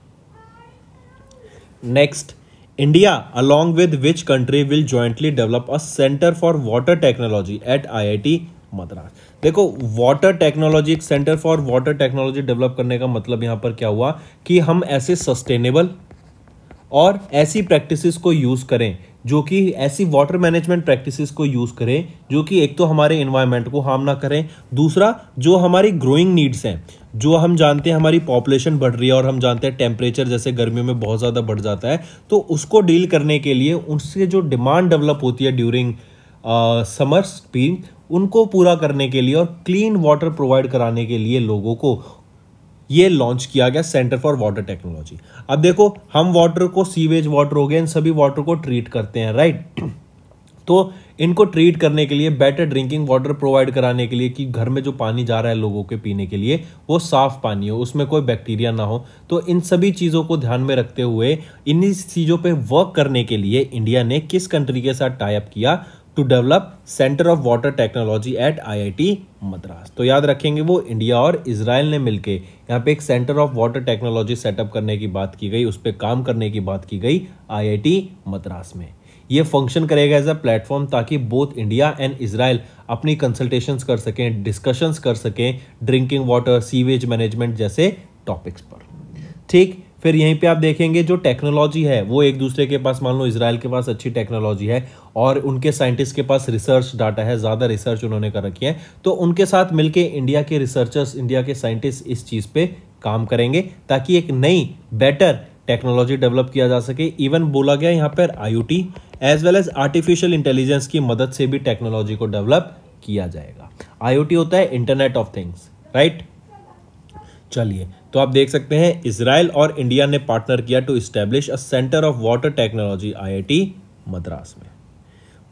Next, India along with which country will jointly develop a center for water technology at IIT Madras. देखो, वाटर टेक्नोलॉजी, एक centre for water technology develop करने का मतलब यहां पर क्या हुआ कि हम ऐसे सस्टेनेबल और ऐसी प्रैक्टिसेस को यूज करें, जो कि ऐसी वाटर मैनेजमेंट प्रैक्टिसेस को यूज करें जो कि एक तो हमारे एनवायरनमेंट को हार्म ना करें, दूसरा जो हमारी ग्रोइंग नीड्स हैं, जो हम जानते हैं हमारी पॉपुलेशन बढ़ रही है और हम जानते हैं टेम्परेचर जैसे गर्मियों में बहुत ज़्यादा बढ़ जाता है, तो उसको डील करने के लिए उनसे जो डिमांड डेवलप होती है ड्यूरिंग समर स्पीड, उनको पूरा करने के लिए और क्लीन वाटर प्रोवाइड कराने के लिए लोगों को ये लॉन्च किया गया सेंटर फॉर वाटर टेक्नोलॉजी। अब देखो, हम वाटर को, सीवेज वाटर हो गया, इन सभी वाटर को ट्रीट करते हैं, राइट। तो इनको ट्रीट करने के लिए, बेटर ड्रिंकिंग वाटर प्रोवाइड कराने के लिए, कि घर में जो पानी जा रहा है लोगों के पीने के लिए वो साफ पानी हो, उसमें कोई बैक्टीरिया ना हो, तो इन सभी चीज़ों को ध्यान में रखते हुए इन्हीं चीज़ों पे वर्क करने के लिए इंडिया ने किस कंट्री के साथ टाई अप किया? To develop centre of water technology at IIT Madras. तो याद रखेंगे, वो इंडिया और इजराइल ने मिलके यहाँ पे एक centre of water technology setup करने की बात की गई, उस पर काम करने की बात की गई IIT मद्रास में। ये फंक्शन करेगा एज अ प्लेटफॉर्म, ताकि बोथ इंडिया एंड इजराइल अपनी कंसल्टेशंस कर सकें, डिस्कशंस कर सकें ड्रिंकिंग वाटर, सीवेज मैनेजमेंट जैसे टॉपिक्स पर। ठीक, फिर यहीं पे आप देखेंगे जो टेक्नोलॉजी है वो एक दूसरे के पास, मान लो इजराइल के पास अच्छी टेक्नोलॉजी है और उनके साइंटिस्ट के पास रिसर्च डाटा है, ज़्यादा रिसर्च उन्होंने कर रखी है, तो उनके साथ मिलके इंडिया के रिसर्चर्स, इंडिया के साइंटिस्ट इस चीज़ पे काम करेंगे ताकि एक नई बेटर टेक्नोलॉजी डेवलप किया जा सके। इवन बोला गया यहाँ पर IoT as well as artificial intelligence की मदद से भी टेक्नोलॉजी को डेवलप किया जाएगा। IoT होता है इंटरनेट ऑफ थिंग्स, राइट। चलिए, तो आप देख सकते हैं इजराइल और इंडिया ने पार्टनर किया to establish a centre of water technology IIT Madras में।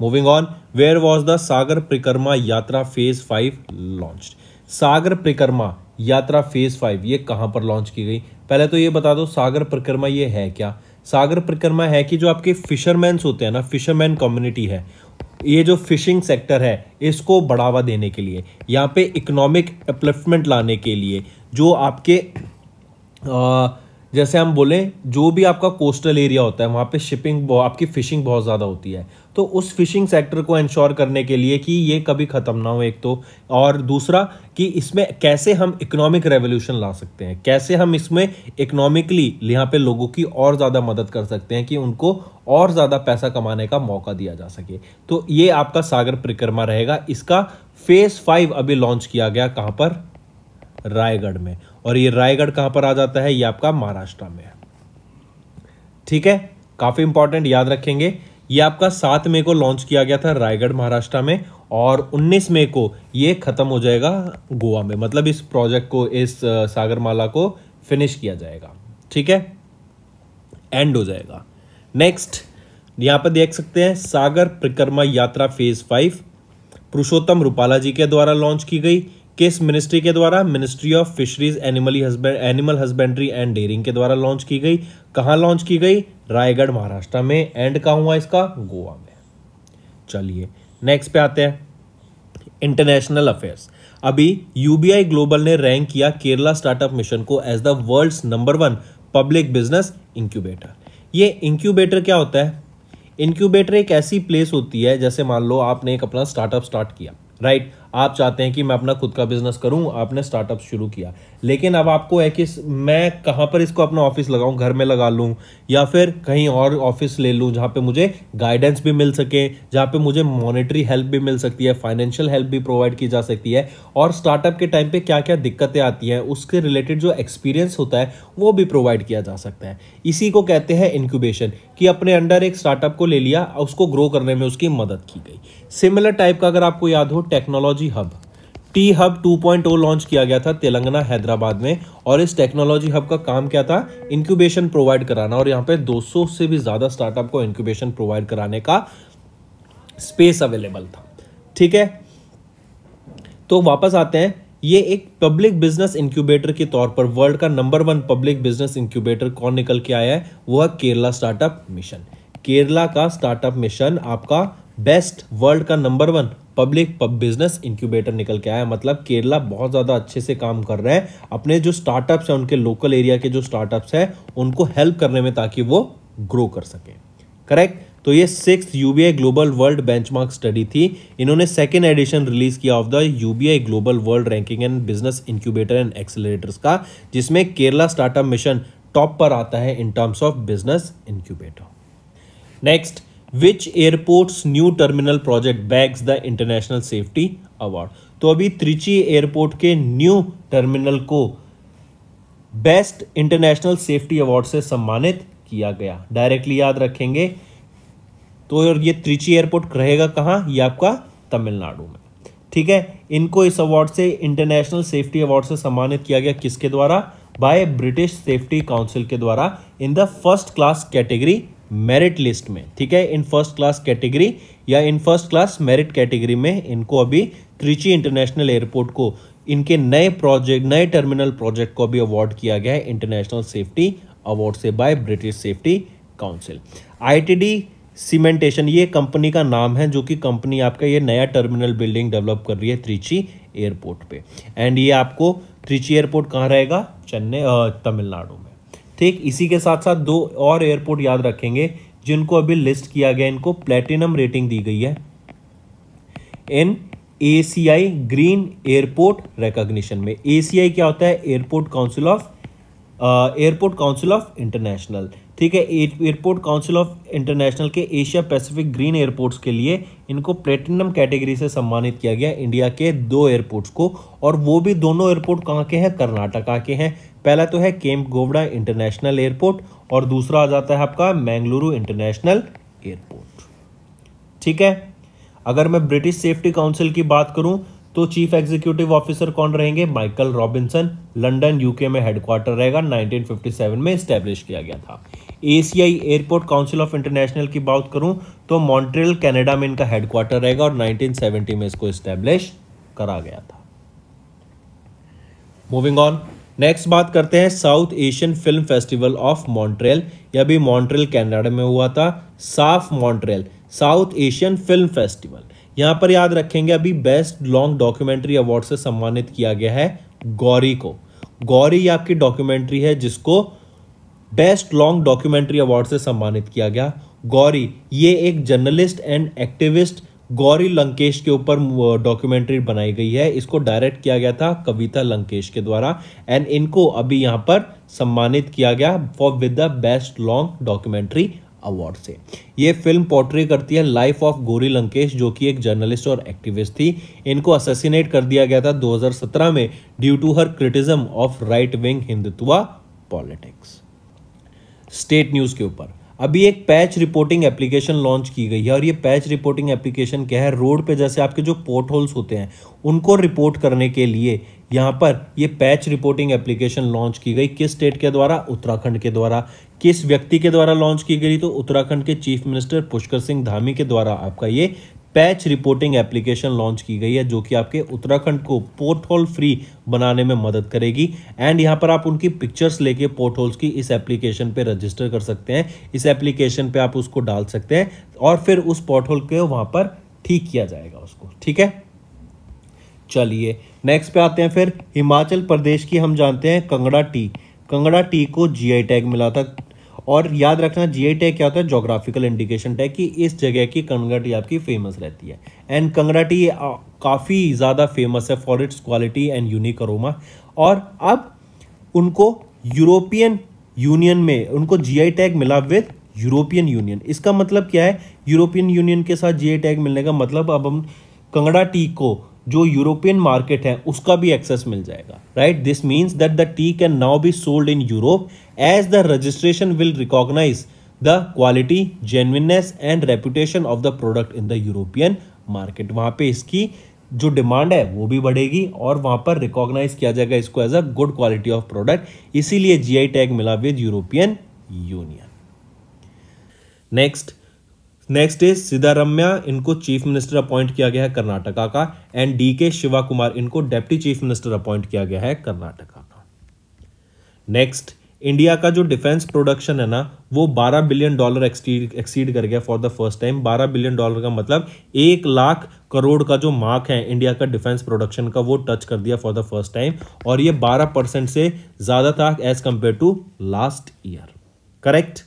Moving on, where was the Sagar Parikrama Yatra phase 5 launched? Sagar Parikrama Yatra phase 5 ये कहां पर लॉन्च की गई? पहले तो ये बता दो सागर परिक्रमा ये है क्या? सागर परिक्रमा है कि जो आपके फिशरमैन्स होते हैं ना, फिशरमैन कम्युनिटी है, ये जो फिशिंग सेक्टर है इसको बढ़ावा देने के लिए, यहाँ पे इकोनॉमिक अपलिफ्टमेंट लाने के लिए, जो आपके जैसे हम बोले जो भी आपका कोस्टल एरिया होता है वहाँ पे शिपिंग आपकी फिशिंग बहुत ज़्यादा होती है, तो उस फिशिंग सेक्टर को इंश्योर करने के लिए कि ये कभी ख़त्म ना हो एक तो, और दूसरा कि इसमें कैसे हम इकोनॉमिक रेवोल्यूशन ला सकते हैं, कैसे हम इसमें इकोनॉमिकली यहाँ पे लोगों की और ज़्यादा मदद कर सकते हैं कि उनको और ज़्यादा पैसा कमाने का मौका दिया जा सके। तो ये आपका सागर परिक्रमा रहेगा। इसका फेज 5 अभी लॉन्च किया गया, कहाँ पर? रायगढ़ में। और ये रायगढ़ कहां पर आ जाता है? ये आपका महाराष्ट्र में है। ठीक है, काफी इंपॉर्टेंट, याद रखेंगे। ये आपका 7 मई को लॉन्च किया गया था रायगढ़ महाराष्ट्र में, और 19 मई को ये खत्म हो जाएगा गोवा में। मतलब इस प्रोजेक्ट को, इस सागरमाला को फिनिश किया जाएगा। ठीक है, एंड हो जाएगा। नेक्स्ट यहां पर देख सकते हैं सागर परिक्रमा यात्रा फेज 5 पुरुषोत्तम रूपाला जी के द्वारा लॉन्च की गई। किस मिनिस्ट्री के द्वारा? Ministry of fisheries, animal husbandry and dairying के द्वारा लॉन्च की गई। कहां लॉन्च की गई? रायगढ़ महाराष्ट्र में। एंड कहां हुआ इसका? गोवा में। चलिए नेक्स्ट पे आते हैं, इंटरनेशनल अफेयर्स। अभी यूबीआई ग्लोबल ने रैंक किया केरला स्टार्टअप मिशन को as the world's number 1 public business incubator. ये इंक्यूबेटर क्या होता है? इंक्यूबेटर एक ऐसी प्लेस होती है, जैसे मान लो आपने एक अपना स्टार्टअप स्टार्ट किया, राइट? आप चाहते हैं कि मैं अपना खुद का बिजनेस करूं, आपने स्टार्टअप शुरू किया, लेकिन अब आपको है कि मैं कहां पर इसको अपना ऑफिस लगाऊं, घर में लगा लूं या फिर कहीं और ऑफिस ले लूं जहां पे मुझे गाइडेंस भी मिल सके, जहां पे मुझे मॉनेटरी हेल्प भी मिल सकती है, फाइनेंशियल हेल्प भी प्रोवाइड की जा सकती है, और स्टार्टअप के टाइम पे क्या क्या दिक्कतें आती हैं उसके रिलेटेड जो एक्सपीरियंस होता है वो भी प्रोवाइड किया जा सकता है। इसी को कहते हैं इंक्यूबेशन, कि अपने अंडर एक स्टार्टअप को ले लिया, उसको ग्रो करने में उसकी मदद की गई। सिमिलर टाइप का अगर आपको याद हो, technology hub, T hub 2.0 launch किया गया था तेलंगाना हैदराबाद में, और इस टेक्नोलॉजी हब का काम क्या था? इंक्यूबेशन प्रोवाइड कराना, और यहाँ पे 200 से भी ज्यादा स्टार्टअप को इंक्यूबेशन प्रोवाइड कराने का स्पेस अवेलेबल था। ठीक है, तो वापस आते हैं, ये एक पब्लिक बिजनेस इंक्यूबेटर के तौर पर वर्ल्ड का नंबर 1 पब्लिक बिजनेस इंक्यूबेटर कौन निकल के आया है? वो है केरला स्टार्टअप मिशन। केरला का स्टार्टअप मिशन आपका बेस्ट, वर्ल्ड का नंबर 1 पब्लिक बिजनेस इंक्यूबेटर निकल के आया। मतलब केरला बहुत ज़्यादा अच्छे से काम कर रहे हैं अपने जो स्टार्टअप्स हैं, उनके लोकल एरिया के जो स्टार्टअप्स हैं उनको हेल्प करने में, ताकि वो ग्रो कर सके। करेक्ट। तो ये 6th UBI global world benchmark study थी। इन्होंने 2nd एडिशन रिलीज किया of the UBI global world ranking and business incubator and accelerators का, जिसमें केरला स्टार्टअप मिशन टॉप पर आता है in terms of business incubator. Next, which airports new terminal project bags the international safety award? तो अभी Trichy airport के new terminal को best international safety award से सम्मानित किया गया। डायरेक्टली याद रखेंगे। तो ये त्रिची एयरपोर्ट रहेगा कहाँ? ये आपका तमिलनाडु में। ठीक है, इनको इस अवार्ड से, इंटरनेशनल सेफ्टी अवार्ड से सम्मानित किया गया। किसके द्वारा? बाय ब्रिटिश सेफ्टी काउंसिल के द्वारा, in the first class category merit list में। ठीक है, इन फर्स्ट क्लास कैटेगरी या in first class merit category में इनको अभी त्रिची इंटरनेशनल एयरपोर्ट को इनके नए प्रोजेक्ट, नए टर्मिनल प्रोजेक्ट को अभी अवार्ड किया गया है इंटरनेशनल सेफ्टी अवार्ड से by British safety council. ITD cementation ये कंपनी का नाम है, जो कि कंपनी आपका ये नया टर्मिनल बिल्डिंग डेवलप कर रही है त्रिची एयरपोर्ट पे। एंड ये आपको त्रिची एयरपोर्ट कहाँ रहेगा? चेन्नई, तमिलनाडु में। ठीक, इसी के साथ साथ 2 और एयरपोर्ट याद रखेंगे जिनको अभी लिस्ट किया गया, इनको प्लेटिनम रेटिंग दी गई है इन एसीआई ग्रीन एयरपोर्ट रिकॉग्निशन में। एसीआई क्या होता है? Airport council of international. ठीक है, एयरपोर्ट काउंसिल ऑफ इंटरनेशनल के एशिया पैसिफिक ग्रीन एयरपोर्ट्स के लिए इनको प्लेटिनम कैटेगरी से सम्मानित किया गया, इंडिया के 2 एयरपोर्ट्स को। और वो भी दोनों एयरपोर्ट कहाँ के हैं? कर्नाटका के हैं। पहला तो है केम्पगोवड़ा इंटरनेशनल एयरपोर्ट, और दूसरा आ जाता है आपका मैंगलुरु इंटरनेशनल एयरपोर्ट। ठीक है, अगर मैं ब्रिटिश सेफ्टी काउंसिल की बात करूं तो चीफ एग्जीक्यूटिव ऑफिसर कौन रहेंगे? Michael Robinson. लंदन यूके में हेडक्वार्टर रहेगा, 1957 में स्टैब्लिश किया गया था। एशियाई एयरपोर्ट काउंसिल ऑफ इंटरनेशनल की बात करूं तो मॉन्ट्रियल कनाडा में इनका हेडक्वार्टर रहेगा, और 1970 में इसको स्टैब्लिश करा गया था। मूविंग ऑन, नेक्स्ट बात करते हैं south Asian film festival of Montreal. यह भी मॉन्ट्रियल कनाडा में हुआ था। साफ Montreal south Asian film festival, यहां पर याद रखेंगे अभी बेस्ट लॉन्ग डॉक्यूमेंट्री अवार्ड से सम्मानित किया गया है गौरी को। गौरी आपकी डॉक्यूमेंट्री है जिसको बेस्ट लॉन्ग डॉक्यूमेंट्री अवार्ड से सम्मानित किया गया। गौरी, ये एक journalist and activist Gauri Lankesh के ऊपर डॉक्यूमेंट्री बनाई गई है। इसको डायरेक्ट किया गया था कविता लंकेश के द्वारा एंड इनको अभी यहां पर सम्मानित किया गया for with the best long documentary award से। ये फिल्म पोर्ट्रे करती है लाइफ ऑफ गौरी लंकेश, जो कि एक जर्नलिस्ट और एक्टिविस्ट थी। इनको असैसिनेट कर दिया गया था 2017 में due to her criticism of right wing Hindutva politics. State news के ऊपर अभी एक पैच रिपोर्टिंग एप्लीकेशन लॉन्च की गई है और ये पैच रिपोर्टिंग एप्लीकेशन क्या है, रोड पे जैसे आपके जो पोर्ट होल्स होते हैं उनको रिपोर्ट करने के लिए यहाँ पर ये पैच रिपोर्टिंग एप्लीकेशन लॉन्च की गई। किस स्टेट के द्वारा? उत्तराखंड के द्वारा। किस व्यक्ति के द्वारा लॉन्च की गई? तो उत्तराखंड के चीफ मिनिस्टर पुष्कर सिंह धामी के द्वारा आपका ये पैच रिपोर्टिंग एप्लीकेशन लॉन्च की गई है, जो कि आपके उत्तराखंड को पोर्ट होल फ्री बनाने में मदद करेगी। एंड यहाँ पर आप उनकी पिक्चर्स लेके पोर्ट होल्स की इस एप्लीकेशन पे रजिस्टर कर सकते हैं। इस एप्लीकेशन पे आप उसको डाल सकते हैं और फिर उस पोर्ट होल को वहां पर ठीक किया जाएगा उसको। ठीक है, चलिए नेक्स्ट पे आते हैं। फिर हिमाचल प्रदेश की हम जानते हैं कंगड़ा टी। कंगड़ा टी को जीआई टैग मिला था और याद रखना जीआई टैग क्या होता है? ज्योग्राफिकल इंडिकेशन टैग, कि इस जगह की कंगड़ा टी आपकी फेमस रहती है। एंड कंगड़ा टी काफ़ी ज़्यादा फेमस है for its quality and unique aroma. और अब उनको यूरोपियन यूनियन में उनको जीआई टैग मिला विद यूरोपियन यूनियन। इसका मतलब क्या है? यूरोपियन यूनियन के साथ जीआई टैग मिलने का मतलब अब हम कंगड़ा टी को जो यूरोपियन मार्केट है उसका भी एक्सेस मिल जाएगा, right. This means that the tea can now be sold in Europe as the registration will recognise the quality, genuineness and reputation of the product in the European market. वहां पे इसकी जो demand है वो भी बढ़ेगी और वहां पर रिकॉग्नाइज किया जाएगा इसको as a good quality of product, इसीलिए जीआई टैग मिला with European Union. Next is Siddaramaiah, इनको चीफ मिनिस्टर अपॉइंट किया गया है कर्नाटका का। एंड डीके शिवा कुमार, इनको डेप्टी चीफ मिनिस्टर अपॉइंट किया गया है कर्नाटका का। नेक्स्ट, इंडिया का जो डिफेंस प्रोडक्शन है ना वो $12 बिलियन एक्सीड कर गया for the first time. $12 billion का मतलब 1 लाख करोड़ का जो मार्क है इंडिया का डिफेंस प्रोडक्शन का, वो टच कर दिया फॉर द फर्स्ट टाइम और ये 12% से ज्यादा था as compare to last year. Correct.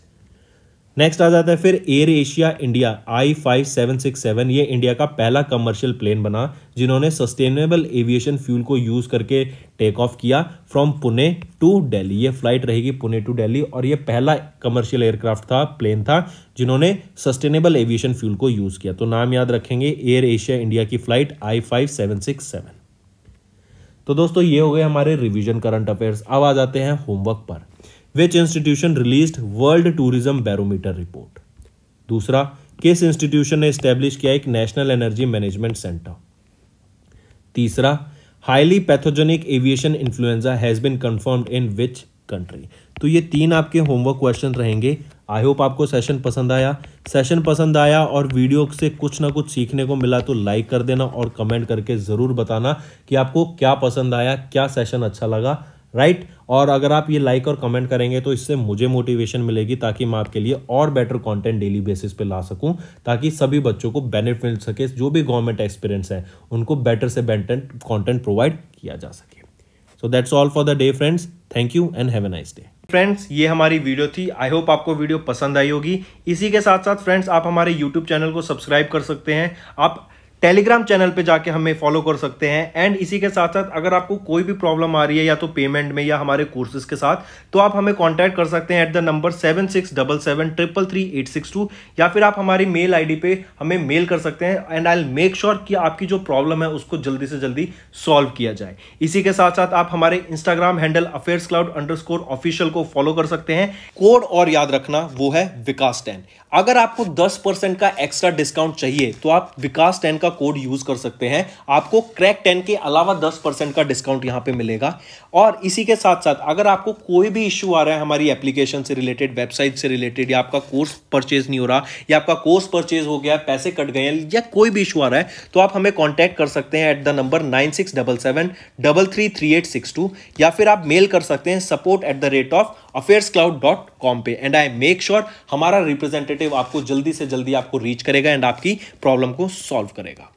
Next आ जाता है फिर एयर एशिया इंडिया I-5767। ये इंडिया का पहला कमर्शियल प्लेन बना जिन्होंने सस्टेनेबल एविएशन फ्यूल को यूज करके टेक ऑफ किया फ्रॉम पुणे टू दिल्ली। ये फ्लाइट रहेगी पुणे टू दिल्ली और ये पहला कमर्शियल एयरक्राफ्ट था, प्लेन था जिन्होंने सस्टेनेबल एविएशन फ्यूल को यूज किया। तो नाम याद रखेंगे, एयर एशिया इंडिया की फ्लाइट I-5767। तो दोस्तों ये हो गए हमारे रिवीजन करंट अफेयर्स। अब आ जाते हैं होमवर्क पर। Which institution released World Tourism Barometer Report? दूसरा, किस इंस्टीट्यूशन ने एस्टेब्लिश किया एक नेशनल एनर्जी मैनेजमेंट सेंटर? तीसरा, highly pathogenic aviation influenza has been confirmed in which country? तो ये 3 आपके होमवर्क क्वेश्चन रहेंगे। आई होप आपको सेशन पसंद आया और वीडियो से कुछ ना कुछ सीखने को मिला तो लाइक कर देना और कमेंट करके ज़रूर बताना कि आपको क्या पसंद आया, क्या सेशन अच्छा लगा, राइट। और अगर आप ये लाइक और कमेंट करेंगे तो इससे मुझे मोटिवेशन मिलेगी ताकि मैं आपके लिए और बेटर कंटेंट डेली बेसिस पे ला सकूं, ताकि सभी बच्चों को बेनिफिट मिल सके, जो भी गवर्नमेंट एक्सपीरियंस है उनको बेटर से बेटर कंटेंट प्रोवाइड किया जा सके। So that's all for the day friends. Thank you and have a nice day. Friends, ये हमारी वीडियो थी। आई होप आपको वीडियो पसंद आई होगी। इसी के साथ साथ फ्रेंड्स, आप हमारे यूट्यूब चैनल को सब्सक्राइब कर सकते हैं, आप टेलीग्राम चैनल पे जाके हमें फॉलो कर सकते हैं। एंड इसी के साथ साथ अगर आपको कोई भी प्रॉब्लम आ रही है या तो पेमेंट में या हमारे कोर्सेज के साथ, तो आप हमें कांटेक्ट कर सकते हैं एट द नंबर 7677333862 या फिर आप हमारी मेल आईडी पे हमें मेल कर सकते हैं and I will make sure कि आपकी जो प्रॉब्लम है उसको जल्दी से जल्दी सॉल्व किया जाए। इसी के साथ साथ आप हमारे इंस्टाग्राम हैंडल affairscloud_official को फॉलो कर सकते हैं। कोड और याद रखना, वो है विकास10। अगर आपको 10% का एक्स्ट्रा डिस्काउंट चाहिए तो आप विकास10 का कोड यूज कर सकते हैं, आपको क्रैक 10 के अलावा 10% का डिस्काउंट यहां पे मिलेगा। और इसी के साथ साथ अगर आपको कोई भी इश्यू आ रहा है हमारी एप्लीकेशन से रिलेटेड, वेबसाइट से रिलेटेड, या आपका कोर्स परचेज नहीं हो रहा या आपका कोर्स परचेज हो गया, पैसे कट गए हैं या कोई भी इश्यू आ रहा है, तो आप हमें कॉन्टैक्ट कर सकते हैं एट द नंबर 9677333862 या फिर आप मेल कर सकते हैं support@affairscloud.com पे एंड आई मेक श्योर हमारा रिप्रेजेंटेटिव आपको जल्दी से जल्दी आपको रीच करेगा एंड आपकी प्रॉब्लम को सॉल्व करेगा।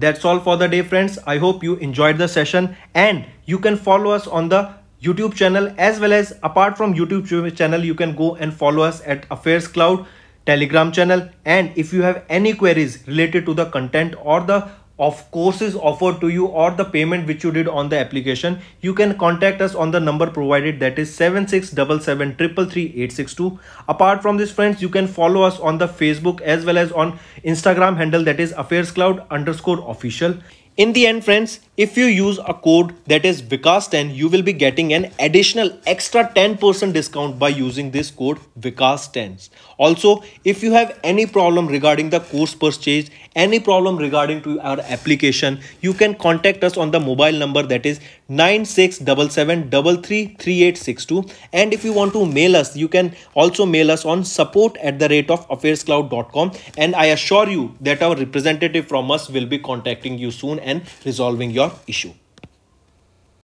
That's all for the day, friends. I hope you enjoyed the session and you can follow us on the YouTube channel, as well as apart from YouTube channel, you can go and follow us at Affairs Cloud Telegram channel. And if you have any queries related to the content or the of courses offered to you or the payment which you did on the application, you can contact us on the number provided, that is 7677333862. Apart from this friends, you can follow us on the Facebook as well as on Instagram handle, that is affairscloud_official. In the end friends, if you use a code that is Vikas10, you will be getting an additional extra 10% discount by using this code Vikas10. Also, if you have any problem regarding the course purchase, any problem regarding to our application, you can contact us on the mobile number, that is 9677333862. And if you want to mail us, you can also mail us on support@affairscloud.com, and I assure you that our representative from us will be contacting you soon and resolving your issue.